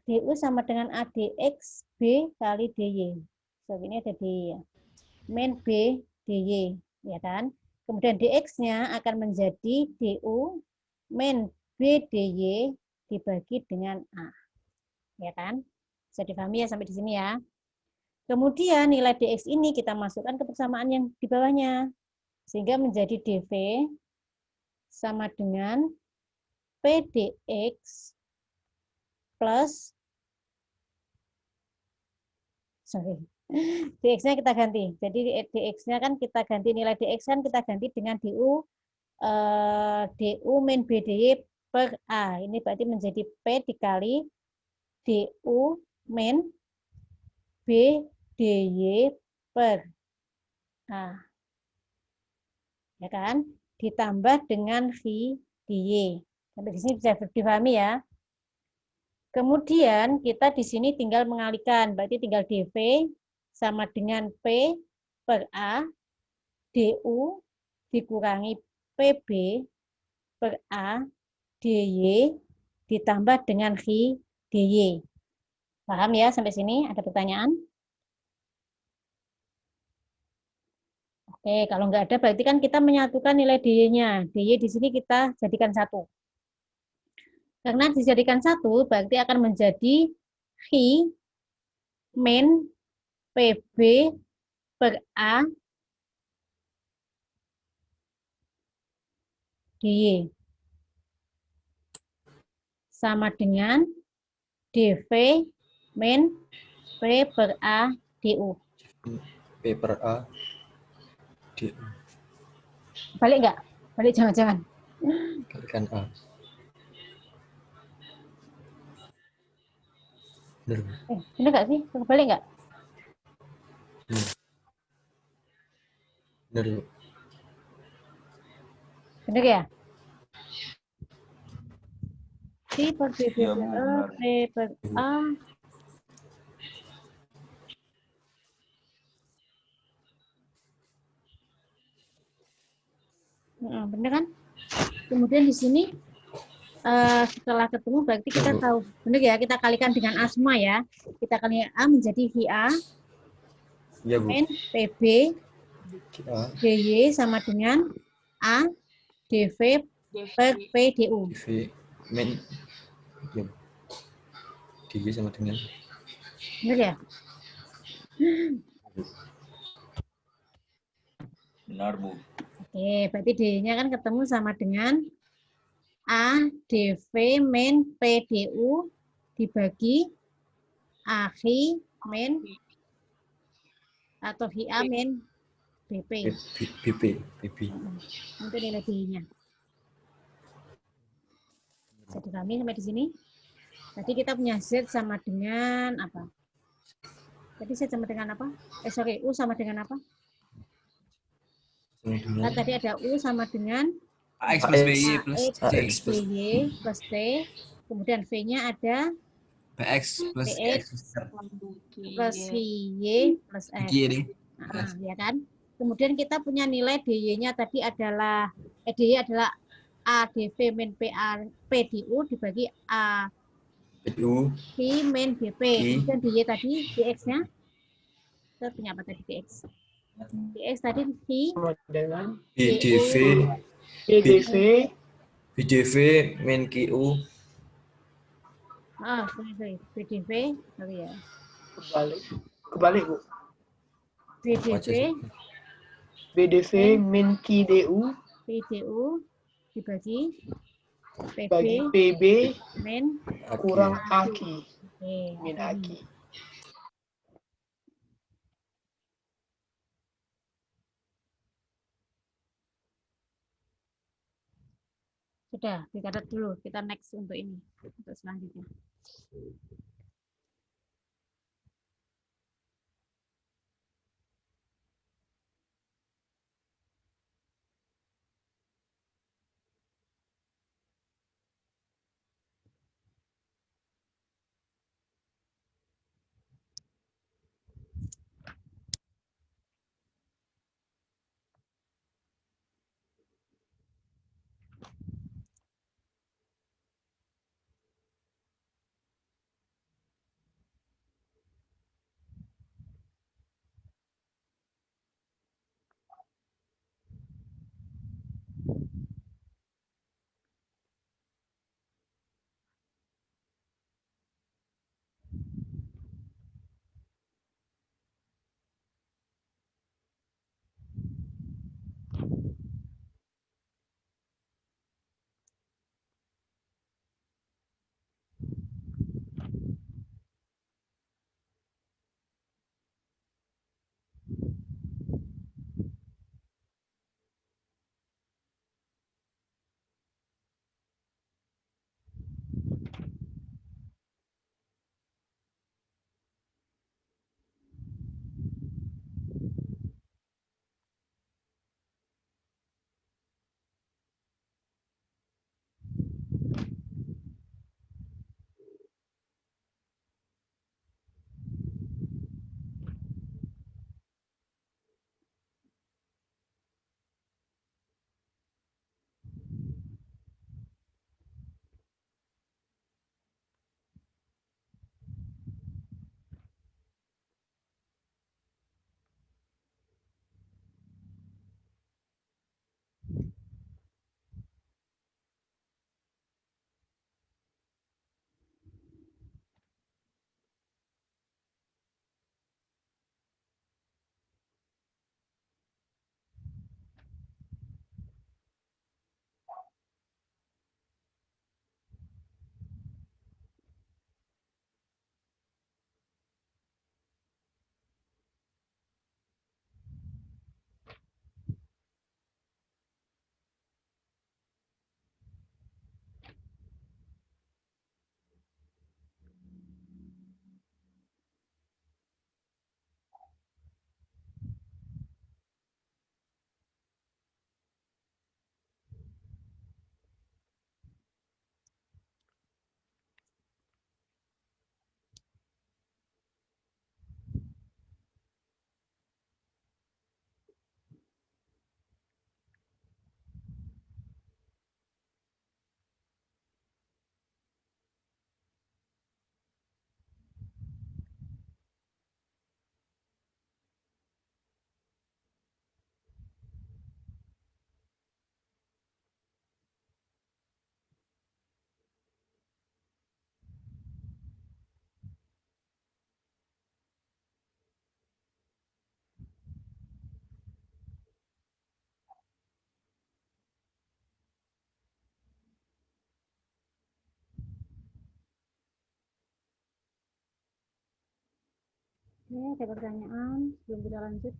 Du sama dengan a dx b kali dy. So ini ada dy ya. Min b dy, ya kan? Kemudian dx-nya akan menjadi du min b dy dibagi dengan a. Ya kan? Bisa dipahami ya sampai di sini ya. Kemudian nilai dx ini kita masukkan ke persamaan yang di bawahnya. Sehingga menjadi dv sama dengan p dx plus dx-nya kita ganti. Jadi dx-nya kan kita ganti, nilai dx kan kita ganti dengan du min b dy per a. Ini berarti menjadi p dikali du min b dy per a. Ya kan? Ditambah dengan v dy. Sampai di sini bisa dipahami ya. Kemudian kita di sini tinggal mengalihkan, berarti tinggal dv sama dengan p per a du dikurangi pb per a dy ditambah dengan v dy. Paham ya sampai sini? Ada pertanyaan? Oke, kalau nggak ada berarti kan kita menyatukan nilai dy-nya. Dy di sini kita jadikan satu. Karena dijadikan satu, berarti akan menjadi v min pb per a dy sama dengan dv min p per a du. P per A du. Balik nggak? Balik jangan-jangan. Kalikan A. Bener. Bener nggak sih? Balik nggak? Bener. Bener ya? I per B per Iya, E, benar. P per A. Bener kan? Kemudian di sini setelah ketemu berarti kita Bu. tahu, benar ya, kita kalikan dengan asma ya. Kita kalikan A menjadi VA, Iya, Bu. min PB, A, DY sama dengan A, DV per PDU. DV, min. Iya, Bu. DY sama dengan. Benar ya? Benar, Bu. Oke, berarti D-nya kan ketemu sama dengan A, DV min PDU dibagi AHI min atau HIA min BP. BP. Untuk nilai D-nya. Jadi kami sampai di sini. Tadi kita punya Z sama dengan apa? Tadi Z sama dengan apa? U sama dengan apa? Sama Nah, dengan tadi ada U sama dengan AX plus AX. BY plus AX C. AX plus BY plus T. Kemudian V-nya ada PX plus PX X plus R. plus VY plus X. Iki ini. Nah, ya kan? Kemudian kita punya nilai DY-nya tadi adalah DY adalah ADV min PA PDU dibagi A PDU, P min BP. Kemudian DY tadi DX-nya kita punya apa tadi DX? DX tadi V Sama dengan BDV, PDV, BDV, min QU, sorry, PDV, sorry ya. kebalik Bu. PDV, BDV min QDU PDU dibagi bagi PB PB min. kurang AKI Oke, min AKI. sudah dicatat dulu. Kita next untuk ini, untuk selanjutnya. Oke, ada pertanyaan sebelum kita lanjut.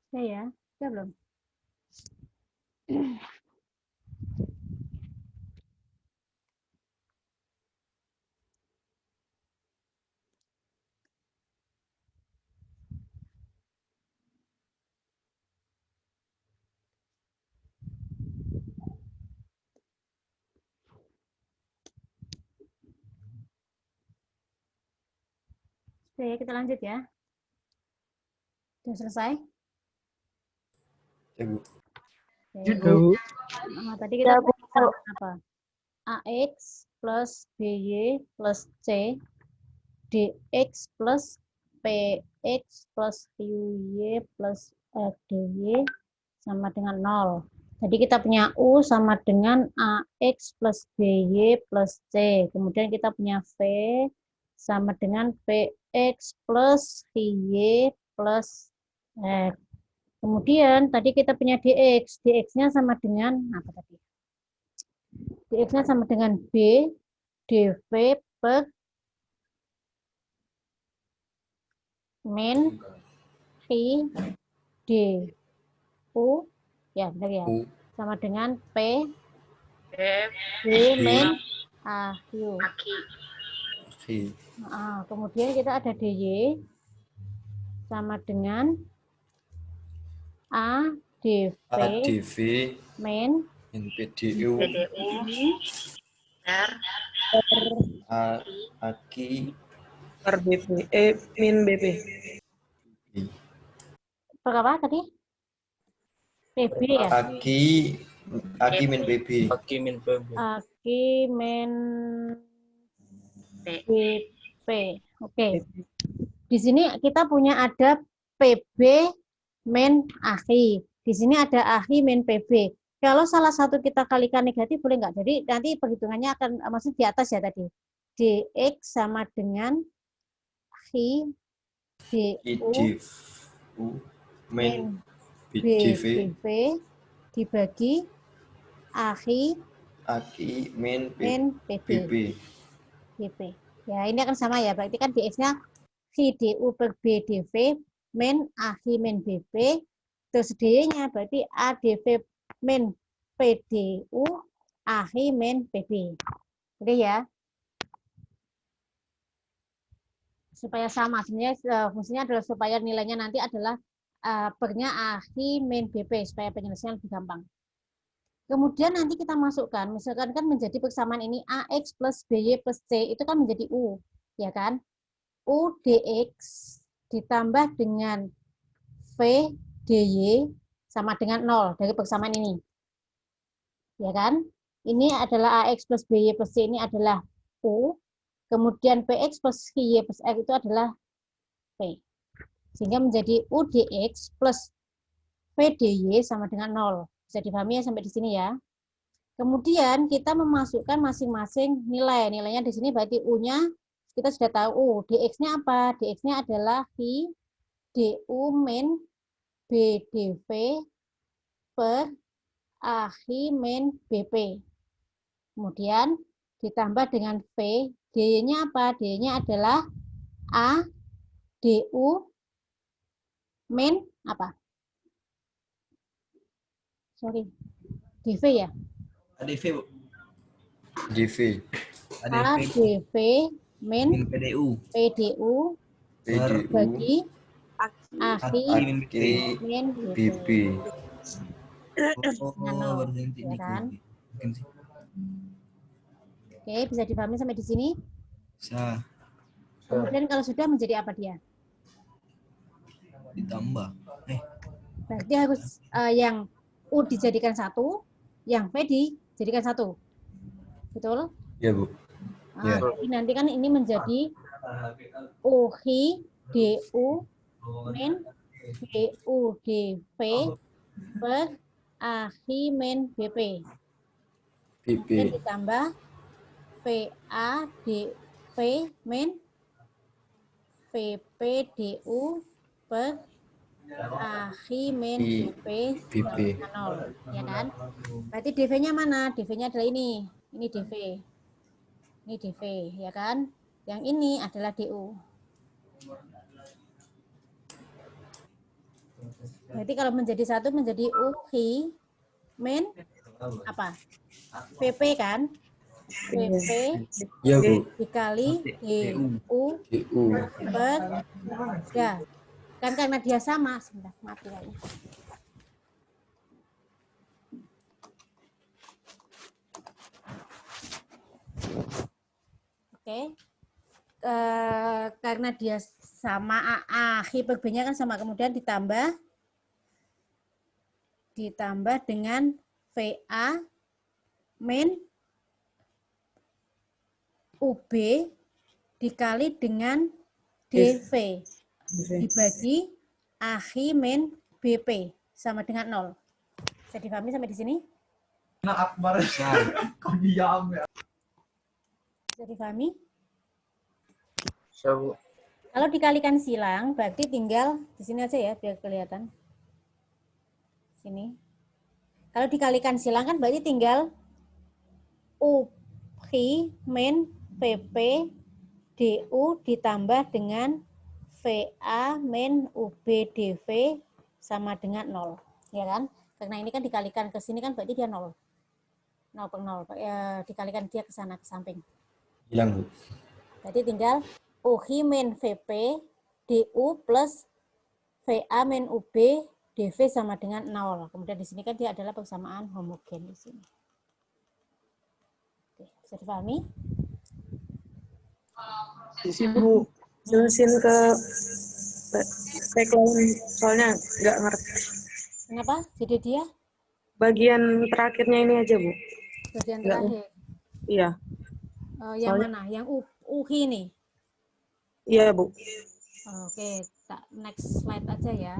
Oke ya, sudah belum? Oke, kita lanjut ya. Sudah selesai? Ya, Bu. Oke. Tadi kita persamaan apa? AX plus BY plus C DX plus PX plus QY plus DY sama dengan 0. Jadi kita punya U sama dengan AX plus BY plus C. Kemudian kita punya V sama dengan PX plus Y plus X. Kemudian tadi kita punya DX. DX-nya sama dengan apa tadi? DX-nya sama dengan B dV per min I D U ya benar ya, U. sama dengan P D min A Q. Oke. Kemudian kita ada DY sama dengan A DV ADV min NPDU AKI per BP, min BP. per apa tadi? PB ya? AKI min PB. Aki min PB. AKI min BP. Oke. Di sini kita punya ada PB min AKI. Di sini ada AKI min PB. Kalau salah satu kita kalikan negatif boleh nggak? Jadi nanti perhitungannya akan maksud di atas ya tadi. DX sama dengan AKI DU min BDV dibagi AKI min PB. PP. Ya, ini akan sama ya. Berarti kan DX-nya DU per BDV min AKI min BP. Terus DY-nya berarti ADV min PDU AKI min PB. Oke ya. Supaya sama. Sebenarnya fungsinya adalah supaya nilainya nanti adalah pernya AKI min BP supaya penyelesaian lebih gampang. Kemudian nanti kita masukkan, misalkan kan menjadi persamaan ini AX plus BY plus C itu kan menjadi U, ya kan? U DX ditambah dengan V DY sama dengan 0 dari persamaan ini. Ya kan? Ini adalah AX plus BY plus C ini adalah U, kemudian PX plus QY plus X itu adalah P. Sehingga menjadi U DX plus V DY sama dengan 0. Bisa dipahami ya sampai di sini ya. Kemudian kita memasukkan masing-masing nilai. Nilainya di sini berarti U-nya kita sudah tahu. DX-nya apa? DX-nya adalah I DU min BDV per AKI min BP. Kemudian ditambah dengan V. D-nya apa? D-nya adalah A DU min apa? Sorry, DV ya? ADV, Bu. DV ADV min PDU. PDU bagi AKI min BP. Oh, berhenti Ya ini. kan? Mungkin sih. Oke, bisa dipahami sampai di sini? Bisa Kemudian kalau sudah menjadi apa dia? ditambah. Berarti harus yang U dijadikan 1, yang V dijadikan 1. Betul? Ya, Bu. Ya. Jadi nanti kan ini menjadi UHI DU min BU DV per AKI min BP. PP Kemudian ditambah V VA DV min VP DU per AHI min BP BP. 0, ya kan? Berarti DV-nya mana? DV-nya adalah ini. Ini DV. Ini DV, ya kan? Yang ini adalah DU. Berarti kalau menjadi satu menjadi UHI min apa? VP kan? VP Ya, Bu. dikali DU DU. per ya. Kan karena dia sama, sebentar, mati kayaknya. Oke. Karena dia sama AHI per B-nya kan sama, kemudian ditambah dengan VA min UB dikali dengan DV dibagi AHI min BP sama dengan 0. Bisa dipahami sampai di sini? Bisa dipahami? So, Kalau dikalikan silang, berarti tinggal di sini aja ya, biar kelihatan. Sini. Kalau dikalikan silang kan berarti tinggal UHI min PP DU ditambah dengan VA min UB DV sama dengan 0. Ya kan? Karena ini kan dikalikan ke sini kan berarti dia 0. 0 per 0. Ya, dikalikan dia ke sana, ke samping. Hilang, Bu. Berarti tinggal UHI min VP DU plus VA min UB DV sama dengan 0. Kemudian di sini kan dia adalah persamaan homogen di sini. Oke, bisa dipahami? Di sini Bu, jelasin ke background soalnya nggak ngerti. Kenapa? Jadi dia Bagian terakhirnya ini aja Bu. bagian Nggak. terakhir. Iya, Yang Soalnya- mana? Yang UHI nih. iya Bu. Oke, next slide aja ya.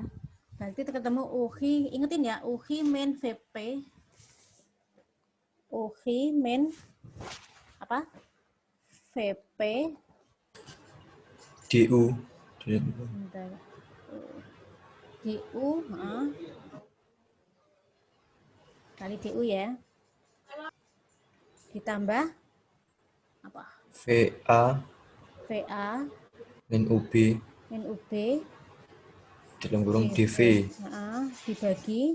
Berarti ketemu UHI, ingetin ya, UHI min VP, UHI min apa? VP, DU. bentar. DU, kali DU ya. Ditambah apa? VA VA min UB min UB dalam kurung DV. Dibagi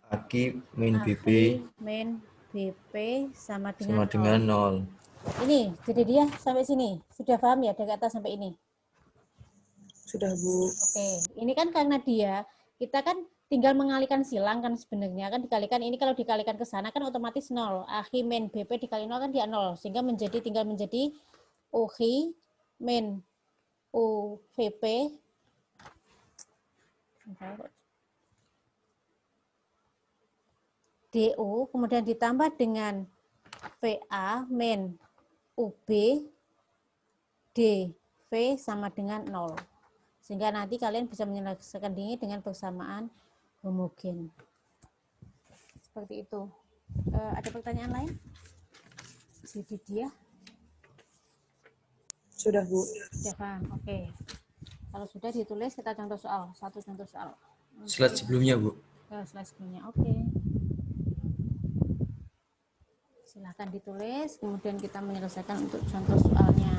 AKI min BP AHI min BP sama sama dengan dengan 0. 0. Ini, jadi dia sampai sini. Sudah paham ya dari atas sampai ini? Sudah Bu. Oke, ini kan karena dia, kita kan tinggal mengalihkan silang kan sebenarnya. Kan dikalikan, ini kalau dikalikan ke sana kan otomatis 0. AHI min BP dikali 0 kan dia 0. Sehingga tinggal menjadi UHI min UVP DU, kemudian ditambah dengan VA min UB DV sama dengan 0. Sehingga nanti kalian bisa menyelesaikan ini dengan persamaan homogen. Seperti itu. Ada pertanyaan lain? Jadi dia? Sudah Bu. Sudah paham? Oke. Kalau sudah ditulis, kita contoh soal. Satu contoh soal. Slide sebelumnya, Bu. Slide sebelumnya. Oke. Silahkan ditulis, kemudian kita menyelesaikan untuk contoh soalnya.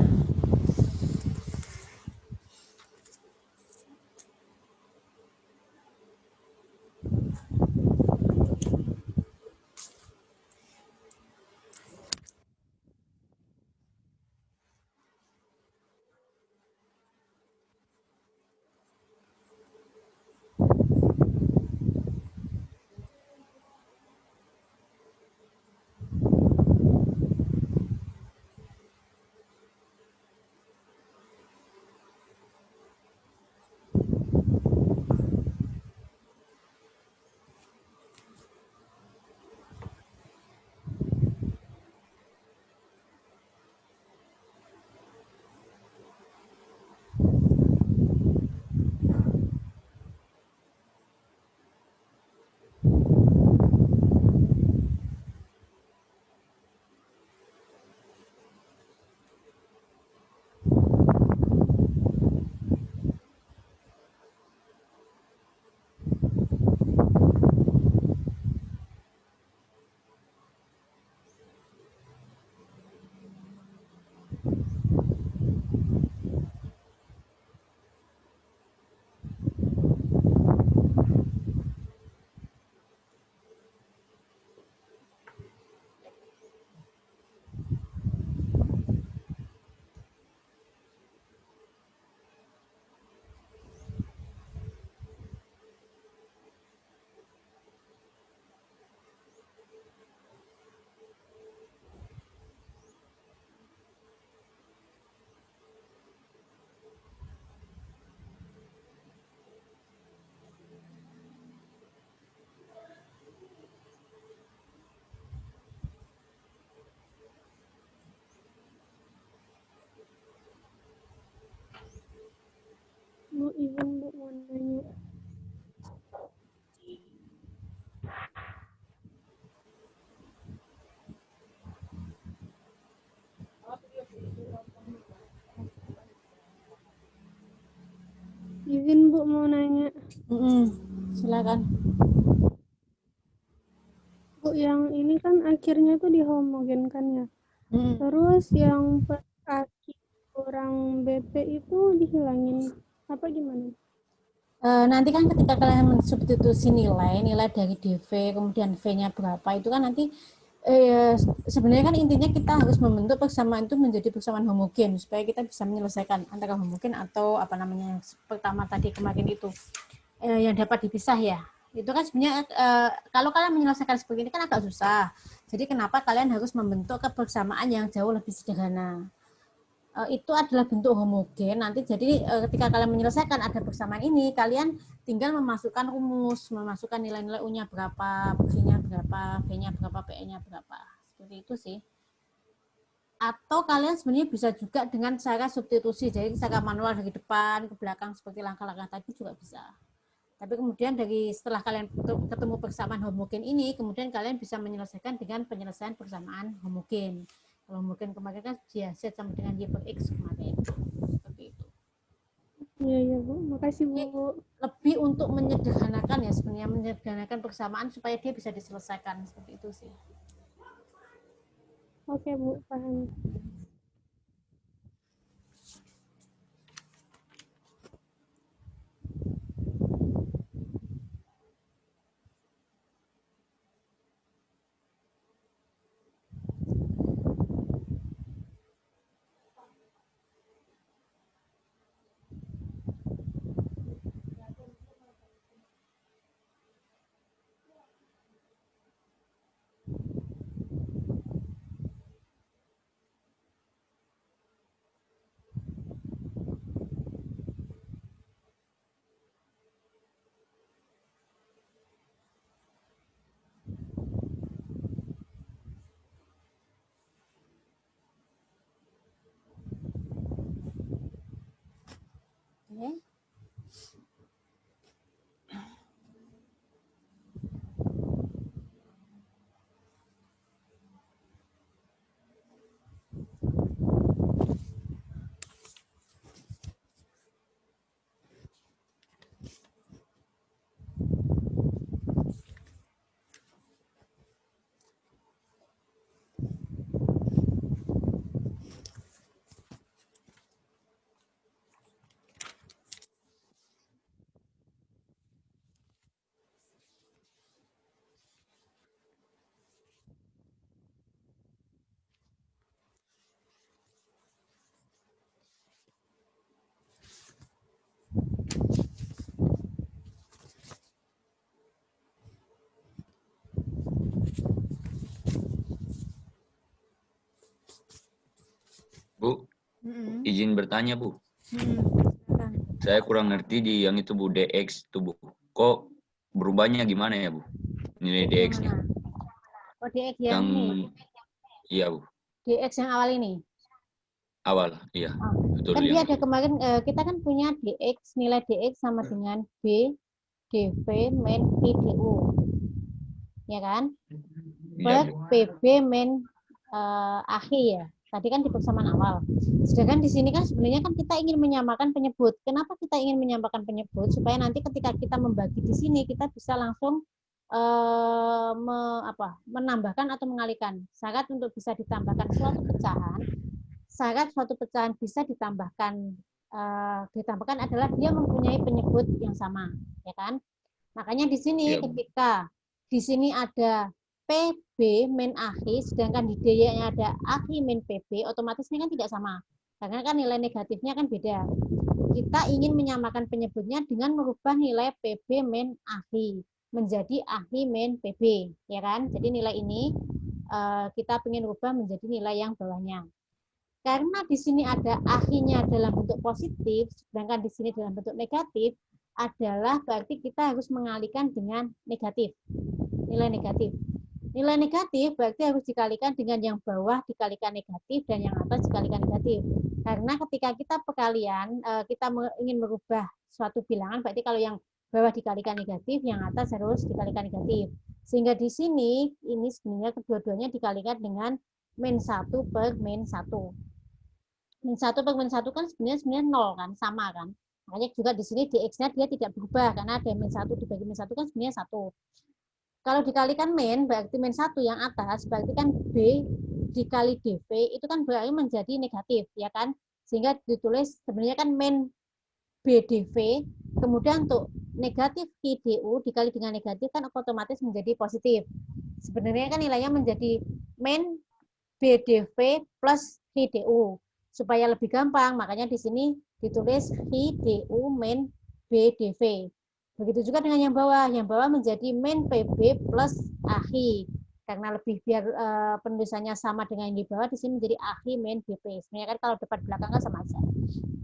izin Bu mau nanya. Izin Bu mau nanya. Silakan. Bu, yang ini kan akhirnya tuh dihomogenkan ya. Terus yang pas akhir kurang BP itu dihilangin apa gimana? Nanti kan ketika kalian mensubstitusi nilai dari DV, kemudian V-nya berapa, itu kan nanti sebenarnya kan intinya kita harus membentuk persamaan itu menjadi persamaan homogen supaya kita bisa menyelesaikan antara homogen atau apa namanya yang pertama tadi kemarin itu yang dapat dipisah ya. Itu kan sebenarnya kalau kalian menyelesaikan seperti ini kan agak susah. Jadi kenapa kalian harus membentuk kebersamaan yang jauh lebih sederhana? Itu adalah bentuk homogen. Nanti jadi ketika kalian menyelesaikan ada persamaan ini, kalian tinggal memasukkan rumus, memasukkan nilai-nilai U-nya berapa, G-nya berapa, V-nya berapa, PE-nya berapa. Seperti itu sih. Atau kalian sebenarnya bisa juga dengan cara substitusi, jadi cara manual dari depan ke belakang seperti langkah-langkah tadi juga bisa. Tapi kemudian setelah kalian ketemu persamaan homogen ini, kemudian kalian bisa menyelesaikan dengan penyelesaian persamaan homogen. Kalau mungkin kemarin kan dia Z sama dengan Y per X kemarin. Seperti itu. Iya Bu, makasih Bu. Ini lebih untuk menyederhanakan ya sebenarnya, menyederhanakan persamaan supaya dia bisa diselesaikan seperti itu sih. Oke Bu, paham. Okay. Bu, izin bertanya Bu. Silakan. Saya kurang ngerti di yang itu Bu, DX itu Bu. Kok berubahnya gimana ya Bu? Nilai DX-nya. Oh, DX yang ini. Iya Bu, DX yang awal ini. awal. Iya, betul. Kan dia yang ada kemarin kita kan punya DX, nilai DX sama dengan B, DV, min, I, DU. Ya kan? Iya, Per Bu. PB min akhir ya. Tadi kan di persamaan awal. Sedangkan di sini kan sebenarnya kan kita ingin menyamakan penyebut. Kenapa kita ingin menyamakan penyebut? Supaya nanti ketika kita membagi di sini kita bisa langsung menambahkan atau mengalihkan. Syarat untuk bisa ditambahkan suatu pecahan bisa ditambahkan adalah dia mempunyai penyebut yang sama, ya kan? Makanya di sini ketika di sini ada PB min AHI, sedangkan di D-nya ada AHI min PB, otomatis ini kan tidak sama. Karena kan nilai negatifnya kan beda. Kita ingin menyamakan penyebutnya dengan merubah nilai PB min AHI menjadi AHI min PB, ya kan? Jadi nilai ini kita ingin rubah menjadi nilai yang bawahnya. Karena di sini ada AHI-nya dalam bentuk positif, sedangkan di sini dalam bentuk negatif, adalah berarti kita harus mengalihkan dengan negatif, nilai negatif. Nilai negatif berarti harus dikalikan dengan yang bawah dikalikan negatif dan yang atas dikalikan negatif. Karena ketika kita perkalian, kita ingin merubah suatu bilangan, berarti kalau yang bawah dikalikan negatif, yang atas harus dikalikan negatif. Sehingga di sini, ini sebenarnya kedua-duanya dikalikan dengan min 1 per min 1. Min 1 per min 1 kan sebenarnya 0 kan, sama kan. Makanya juga di sini dx-nya dia tidak berubah, karena ada min 1 dibagi min 1 kan sebenarnya 1. Kalau dikalikan min, berarti min 1 yang atas, berarti kan B dikali DV, itu kan berarti menjadi negatif, ya kan? Sehingga ditulis sebenarnya kan min BDV, kemudian untuk negatif QDU dikali dengan negatif kan otomatis menjadi positif. Sebenarnya kan nilainya menjadi min BDV plus QDU. Supaya lebih gampang, makanya di sini ditulis QDU min BDV. Begitu juga dengan yang bawah menjadi min PB plus AHI. Karena lebih biar penulisannya sama dengan yang di bawah, di sini menjadi AHI min BP. Sebenarnya kan kalau depan belakang kan sama aja.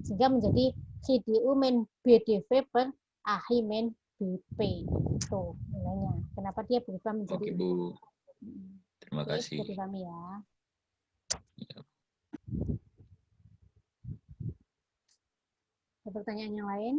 Sehingga menjadi CDU min BDV per AHI min BP. Tuh nilainya. Kenapa dia berubah menjadi... Oke, Bu. Terima Oke, kasih. jadi kami ya. Ya. Ada pertanyaan yang lain?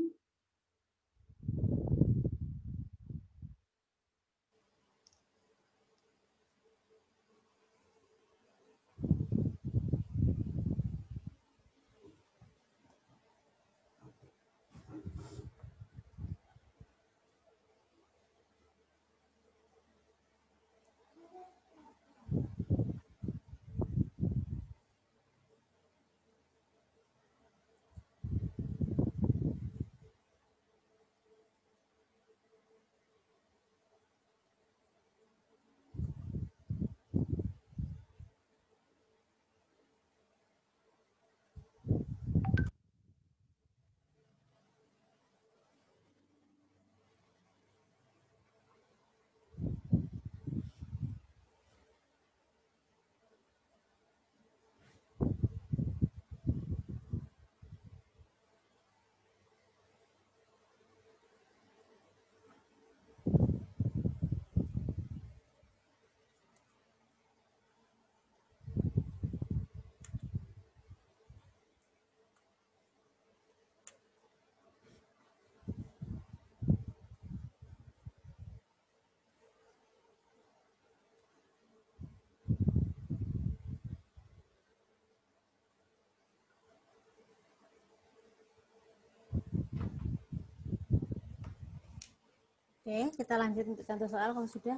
Oke, kita lanjut untuk contoh soal kalau sudah.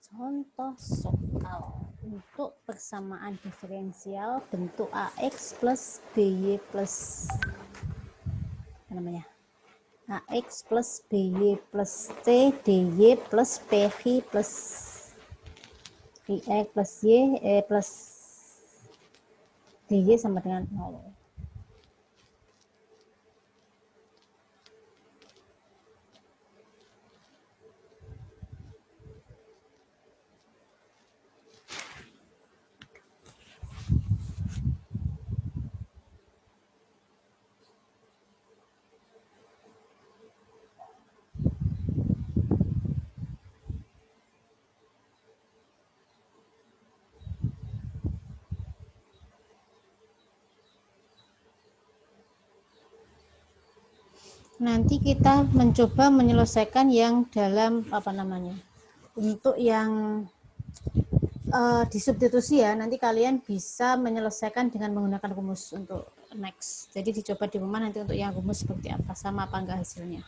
Contoh soal untuk persamaan diferensial bentuk AX plus BY plus apa namanya? AX plus BY plus C DY plus PY plus IX plus Y plus DY sama dengan 0. Nanti kita mencoba menyelesaikan yang dalam apa namanya, untuk yang disubstitusi ya. Nanti kalian bisa menyelesaikan dengan menggunakan rumus untuk next. Jadi dicoba di rumah nanti untuk yang rumus seperti apa, sama apa enggak hasilnya.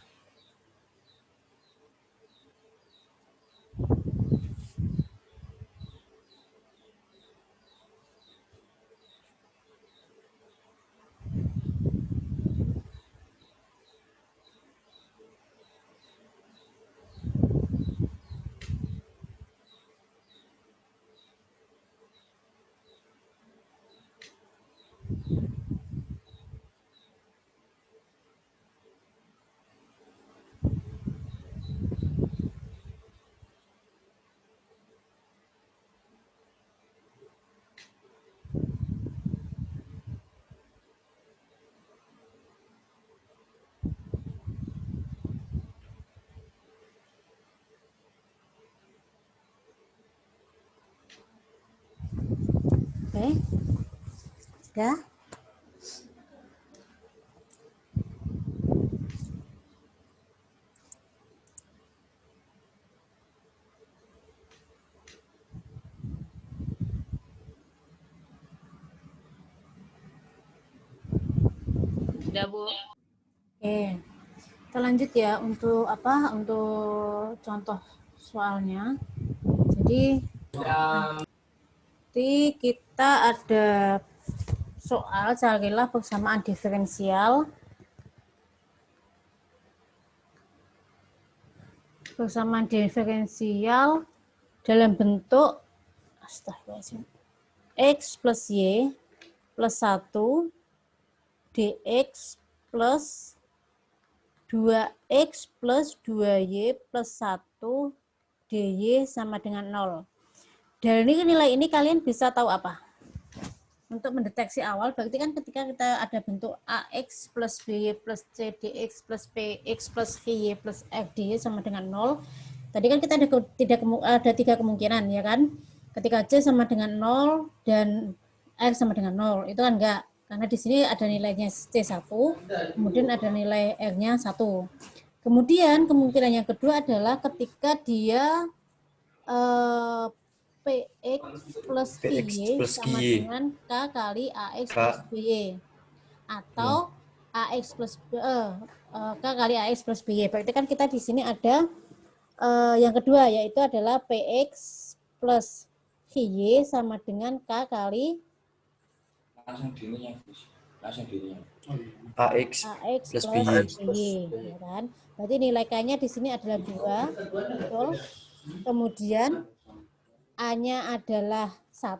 Oke. Ya. Udah, Bu. Oke. Kita lanjut ya untuk apa? Untuk contoh soalnya. Jadi nanti kita ada soal carilah persamaan diferensial. Persamaan diferensial dalam bentuk X plus Y plus 1 dx plus 2x plus 2y plus 1 dy sama dengan 0. Dari nilai ini kalian bisa tahu apa? Untuk mendeteksi awal, berarti kan ketika kita ada bentuk ax plus by plus c dx plus px plus y plus f dy sama dengan 0. Tadi kan kita ada 3 kemungkinan, ya kan? Ketika c sama dengan 0 dan r sama dengan 0, itu kan enggak. Karena di sini ada nilainya C1, kemudian ada nilai R-nya 1. Kemudian kemungkinan yang kedua adalah ketika dia PX plus Y sama dengan K kali AX plus BY. Atau AX plus K kali AX plus BY. Berarti kan kita di sini ada yang kedua, yaitu adalah PX plus Y sama dengan K kali AX plus BY. ya kan? Berarti nilai K-nya di sini adalah 2, betul. Kemudian A-nya adalah 1,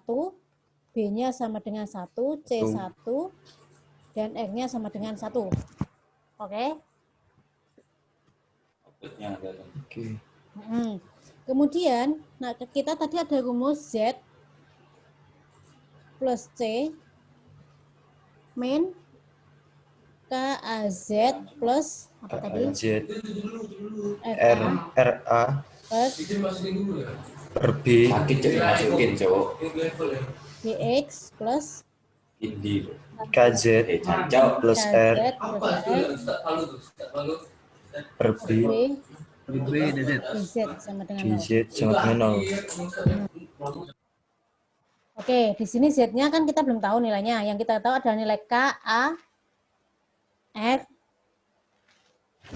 B-nya sama dengan 1, C1, dan R-nya sama dengan 1. Oke? Oke. Kemudian, nah kita tadi ada rumus Z plus C min KAZ plus apa tadi? Z RA Plus per B DX plus KZ plus R per B DZ sama dengan 0. DZ sama dengan 0. Oke, di sini Z-nya kan kita belum tahu nilainya. Yang kita tahu adalah nilai K, A, R.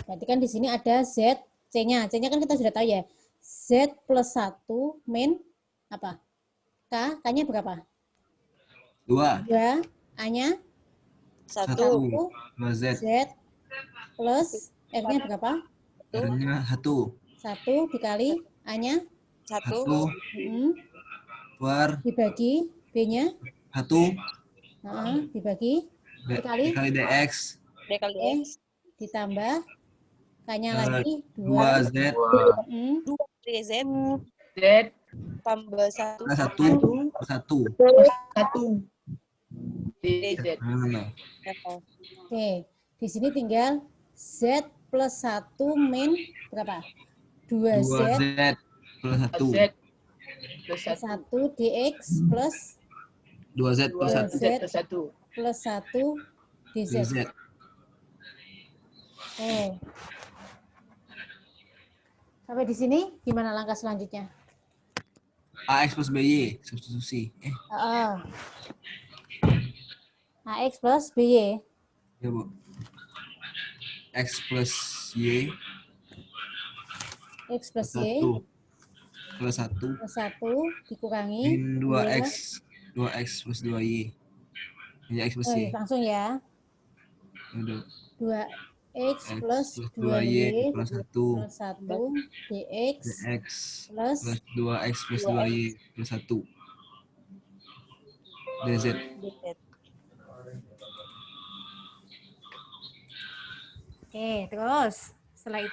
Berarti kan di sini ada Z, C-nya. C-nya kan kita sudah tahu ya. Z plus 1 min apa? K, K-nya berapa? 2. 2. A-nya? 1. 1. Z plus R-nya berapa? R-nya 1. 1 dikali A-nya? 1. Dibagi B-nya? 1. Dibagi? Dikali DX. Ditambah K-nya lagi 2Z. 2Z Z tambah 1 1. DZ. Oke, di sini tinggal Z plus 1 min berapa? 2Z plus 1. Z plus 1 DX plus 2Z plus 1. Z plus 1 plus 1 DZ. Sampai di sini gimana langkah selanjutnya? AX plus BY, substitusi. AX plus BY. Ya, Bu. X plus Y. X plus Y. Plus 1. Plus 1 dikurangi. Min 2X. 2X plus 2Y. Ya, X plus Y. Langsung ya. 2X plus 2Y plus 1 DX plus 2X plus 2Y plus 1 DZ. Oke, terus setelah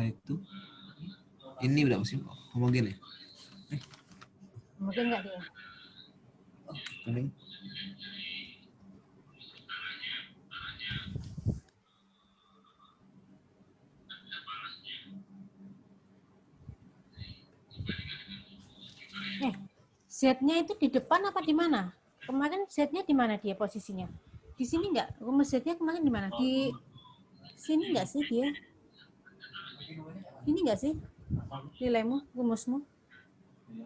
itu ini udah musim homogen ya? mungkin nggak dia? Kuning. Z-nya itu di depan apa di mana? Kemarin Z-nya di mana dia posisinya? Di sini enggak? Rumus Z-nya kemarin di mana? Di sini enggak sih dia? Ini enggak sih? Nilaimu, rumusmu?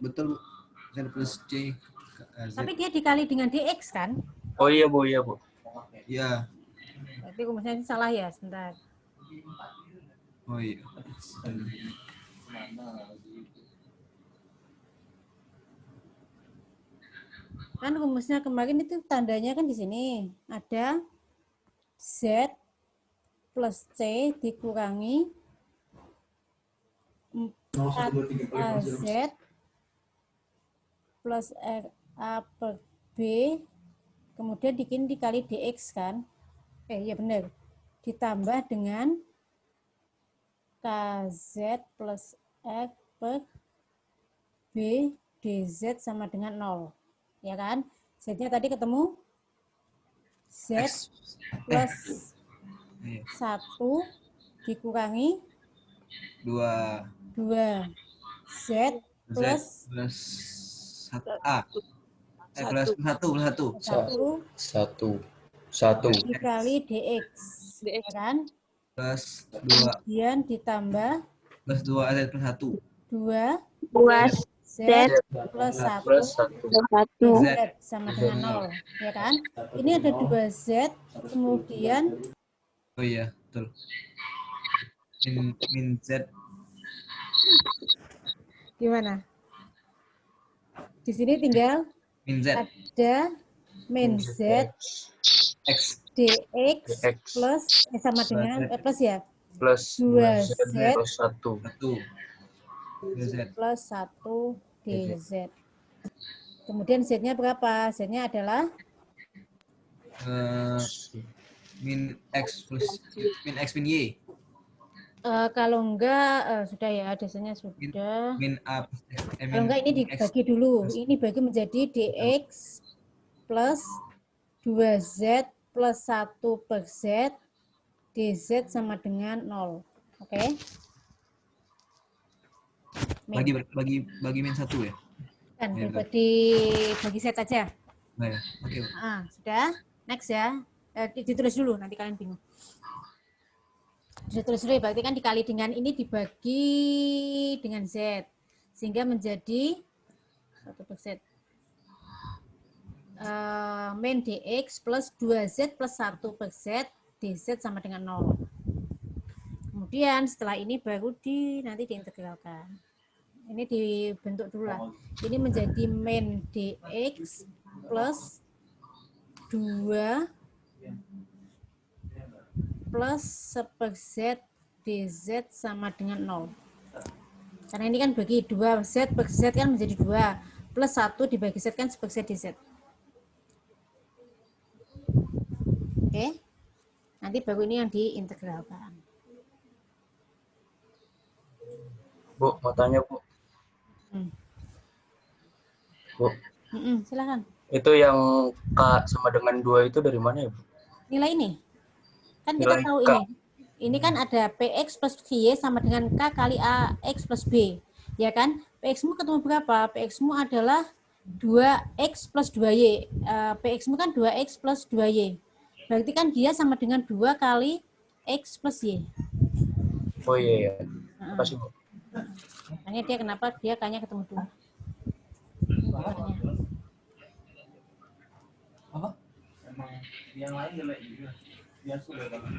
Betul, Bu. Z plus C. Z. Tapi dia dikali dengan DX kan? Oh iya Bu, iya Bu. Ya. Berarti rumusnya salah ya, sebentar. Oh iya. Kan rumusnya kemarin itu tandanya kan di sini. Ada Z plus C dikurangi 4AZ plus RA per B, kemudian dikali DX kan? Ya benar. Ditambah dengan KZ plus R per B DZ sama dengan 0. Ya kan? Z-nya tadi ketemu Z plus 1 dikurangi 2 Z plus 1 dikali DX, ya kan? Plus 2. Kemudian ditambah Plus 2 Z plus 1. 2 Z plus 1 1. Z sama dengan 0, ya kan? Ini ada 2 Z, kemudian Oh iya, betul. Min Z. Gimana? Di sini tinggal Min Z. ada min Z X. DX DX plus sama dengan plus ya? plus 2 Z plus 1. 1. plus 1 DZ. Kemudian Z-nya berapa? Z-nya adalah Min X plus min X min Y. kalau enggak sudah ya, biasanya sudah. Min A. Kalau enggak ini dibagi dulu. Ini bagi menjadi DX plus 2Z plus 1 per Z DZ sama dengan 0. Oke? Bagi min 1 ya? Kan Ya, bagi Z aja. Nah, ya. Oke. Sudah. Next ya. Ditulis dulu, nanti kalian bingung. Ditulis dulu, berarti kan dikali dengan ini dibagi dengan Z. Sehingga menjadi 1 per Z. Min DX plus 2Z plus 1 per Z, DZ sama dengan 0. Kemudian setelah ini baru nanti diintegralkan. Ini dibentuk dulu lah. Ini menjadi min DX plus 2 plus 1 per Z DZ sama dengan 0. Karena ini kan bagi 2 Z per Z kan menjadi 2. Plus 1 dibagi Z kan 1 per Z DZ. Oke. Nanti baru ini yang diintegralkan. Bu, mau tanya Bu. Bu. Silakan. Itu yang K sama dengan 2 itu dari mana ya Bu? Nilai ini. Kan Nilai kita tahu K. ini. Ini kan ada PX plus Y sama dengan K kali AX plus B. Ya kan? PX-mu ketemu berapa? PX-mu adalah 2X plus 2Y. PX-mu kan 2X plus 2Y. Berarti kan dia sama dengan 2 kali X plus Y. Oh iya, iya. Makasih Bu. Makanya dia kenapa dia kayaknya ketemu 2. Apa? Emang yang lain jelek juga. Dia sudah berarti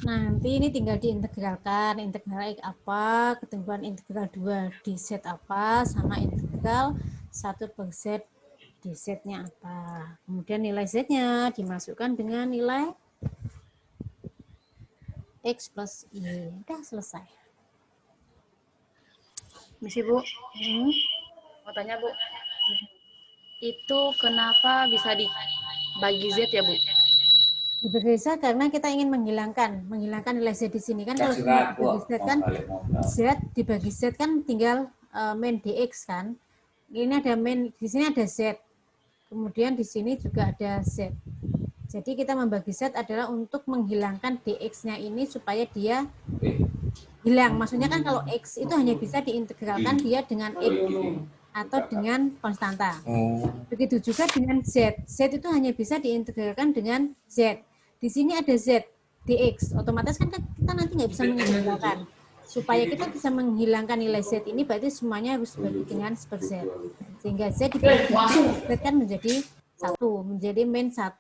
Nanti ini tinggal diintegralkan. Integral X apa, ketentuan integral 2 dz apa, sama integral 1 per z dz-nya apa. Kemudian nilai z-nya dimasukkan dengan nilai x plus y. Udah selesai. Misi Bu, mau tanya Bu, itu kenapa bisa dibagi Z ya Bu? Dibagi Z karena kita ingin menghilangkan nilai Z di sini kan. Kalau dibagi Z kan Z dibagi Z kan tinggal min dx kan. Ini ada min, di sini ada Z. Kemudian di sini juga ada Z. Jadi kita membagi Z adalah untuk menghilangkan dx-nya ini supaya dia hilang. Maksudnya kan kalau X itu hanya bisa diintegralkan dia dengan X atau dengan konstanta. Begitu juga dengan Z. Z itu hanya bisa diintegralkan dengan Z. Di sini ada Z, dx. Otomatis kan kita nanti nggak bisa menghilangkan. Supaya kita bisa menghilangkan nilai Z ini, berarti semuanya harus dibagi dengan per Z. Sehingga Z dibagi Z kan menjadi 1, menjadi min 1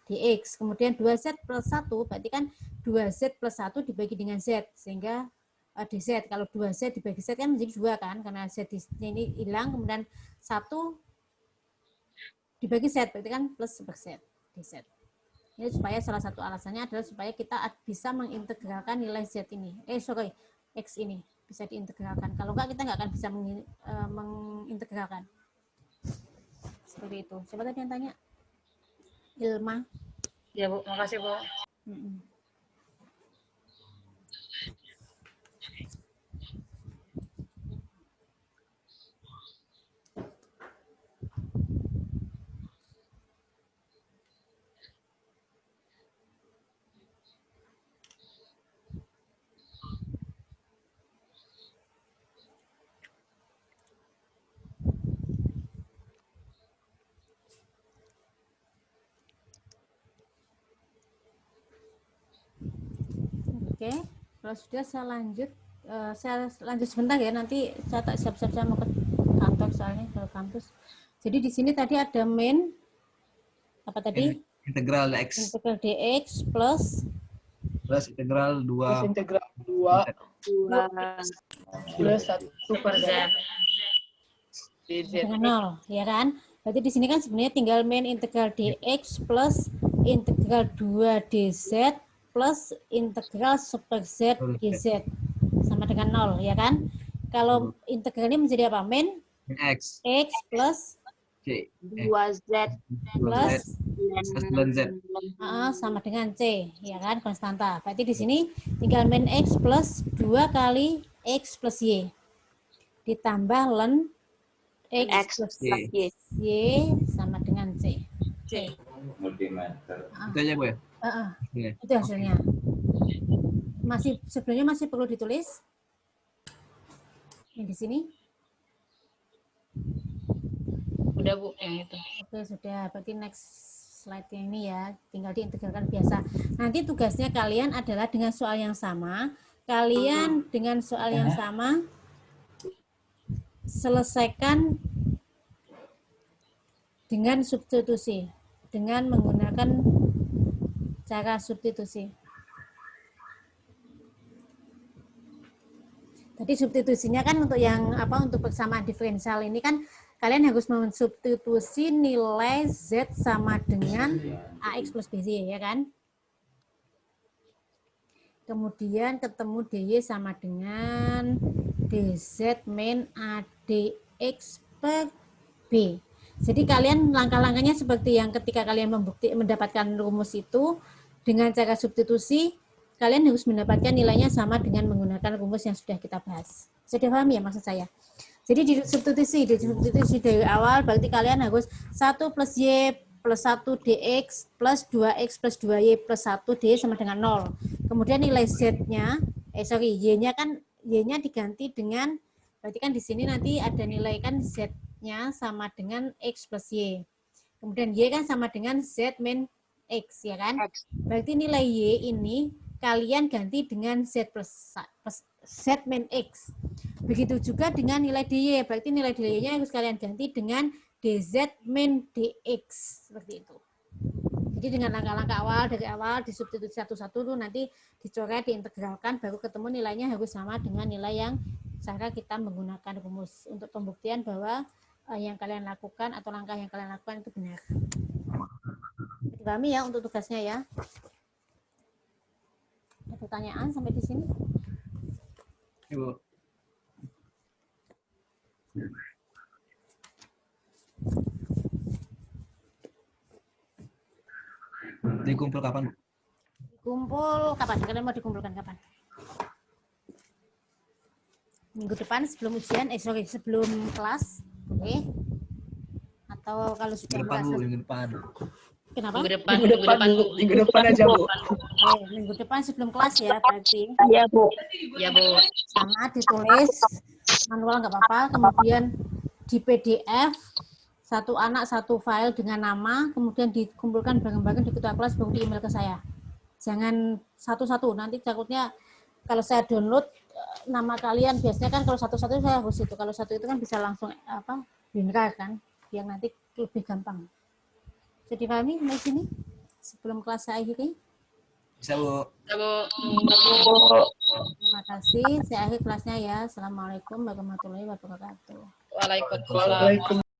dx. Kemudian 2Z plus 1, berarti kan 2Z plus 1 dibagi dengan Z. Sehingga dz, kalau 2z dibagi z kan menjadi 2 kan, karena z ini hilang, kemudian 1 dibagi z, berarti kan plus per z dz. Ini supaya salah satu alasannya adalah supaya kita bisa mengintegralkan nilai z ini, x ini bisa diintegralkan. Kalau enggak kita nggak akan bisa mengintegralkan. Seperti itu. Siapa tadi yang tanya? Ilma. Ya Bu, makasih Bu. Oke, kalau sudah saya lanjut sebentar ya, nanti saya tak siap-siap saya mau ke kantor soalnya ke kampus. Jadi di sini tadi ada min apa tadi? Integral X. Integral dx plus integral 2 plus 1 per Z. dengan 0, ya kan? Berarti di sini kan sebenarnya tinggal min integral dx plus integral 2 dz plus integral super z dz sama dengan 0, ya kan? Kalau integral ini menjadi apa? Min X plus 2Z plus Z sama dengan C, ya kan? Konstanta. Berarti di sini tinggal min X plus 2 kali X plus Y ditambah ln X plus Y sama dengan C. Itu aja Bu ya? Itu hasilnya. Sebelumnya masih perlu ditulis yang di sini. Udah Bu, yang itu. Oke, sudah. Berarti next slide yang ini ya, tinggal diintegralkan biasa. Nanti tugasnya kalian adalah dengan soal yang sama. Kalian dengan soal yang sama selesaikan dengan substitusi, dengan menggunakan cara substitusi. Tadi substitusinya kan untuk yang apa, untuk persamaan diferensial ini kan kalian harus mensubstitusi nilai Z sama dengan AX plus BY, ya kan? Kemudian ketemu DY sama dengan DZ min ADX per B. Jadi kalian langkah-langkahnya seperti yang ketika kalian mendapatkan rumus itu, dengan cara substitusi, kalian harus mendapatkan nilainya sama dengan menggunakan rumus yang sudah kita bahas. Sudah paham ya maksud saya? Jadi di substitusi dari awal, berarti kalian harus 1 plus Y plus 1 DX plus 2X plus 2Y plus 1 D sama dengan 0. Kemudian nilai Z-nya, Y-nya diganti dengan, berarti kan di sini nanti ada nilai kan Z-nya sama dengan X plus Y. Kemudian Y kan sama dengan Z min X, ya kan? Berarti nilai Y ini kalian ganti dengan Z plus Z min X. Begitu juga dengan nilai DY, berarti nilai DY-nya harus kalian ganti dengan DZ min DX. Seperti itu. Jadi dengan langkah-langkah awal, dari awal disubstitusi satu-satu tuh nanti dicoret, diintegralkan, baru ketemu nilainya harus sama dengan nilai yang cara kita menggunakan rumus untuk pembuktian bahwa yang kalian lakukan atau langkah yang kalian lakukan itu benar. Dipahami ya untuk tugasnya ya. Ada pertanyaan sampai di sini? Ibu. Dikumpul kapan, Bu? Dikumpul kapan? Kalian mau dikumpulkan kapan? Minggu depan sebelum ujian, sebelum kelas, oke? Atau kalau sudah Minggu depan, Bu, merasa... minggu depan. Kenapa? Minggu depan aja, Bu. Oke, minggu depan sebelum kelas ya berarti. Iya, Bu. Ya, Bu. Sama ditulis manual nggak apa-apa, kemudian di PDF satu anak satu file dengan nama, kemudian dikumpulkan bareng-bareng di ketua kelas baru di email ke saya. Jangan satu-satu, nanti takutnya kalau saya download nama kalian, biasanya kan kalau satu-satu saya harus itu, kalau satu itu kan bisa langsung binkar kan, biar nanti lebih gampang. Jadi pahami di sini sebelum kelas saya akhiri? Bisa, Bu. Ya, Bu. Terima kasih. Saya akhiri kelasnya ya. Assalamualaikum warahmatullahi wabarakatuh. Waalaikumsalam.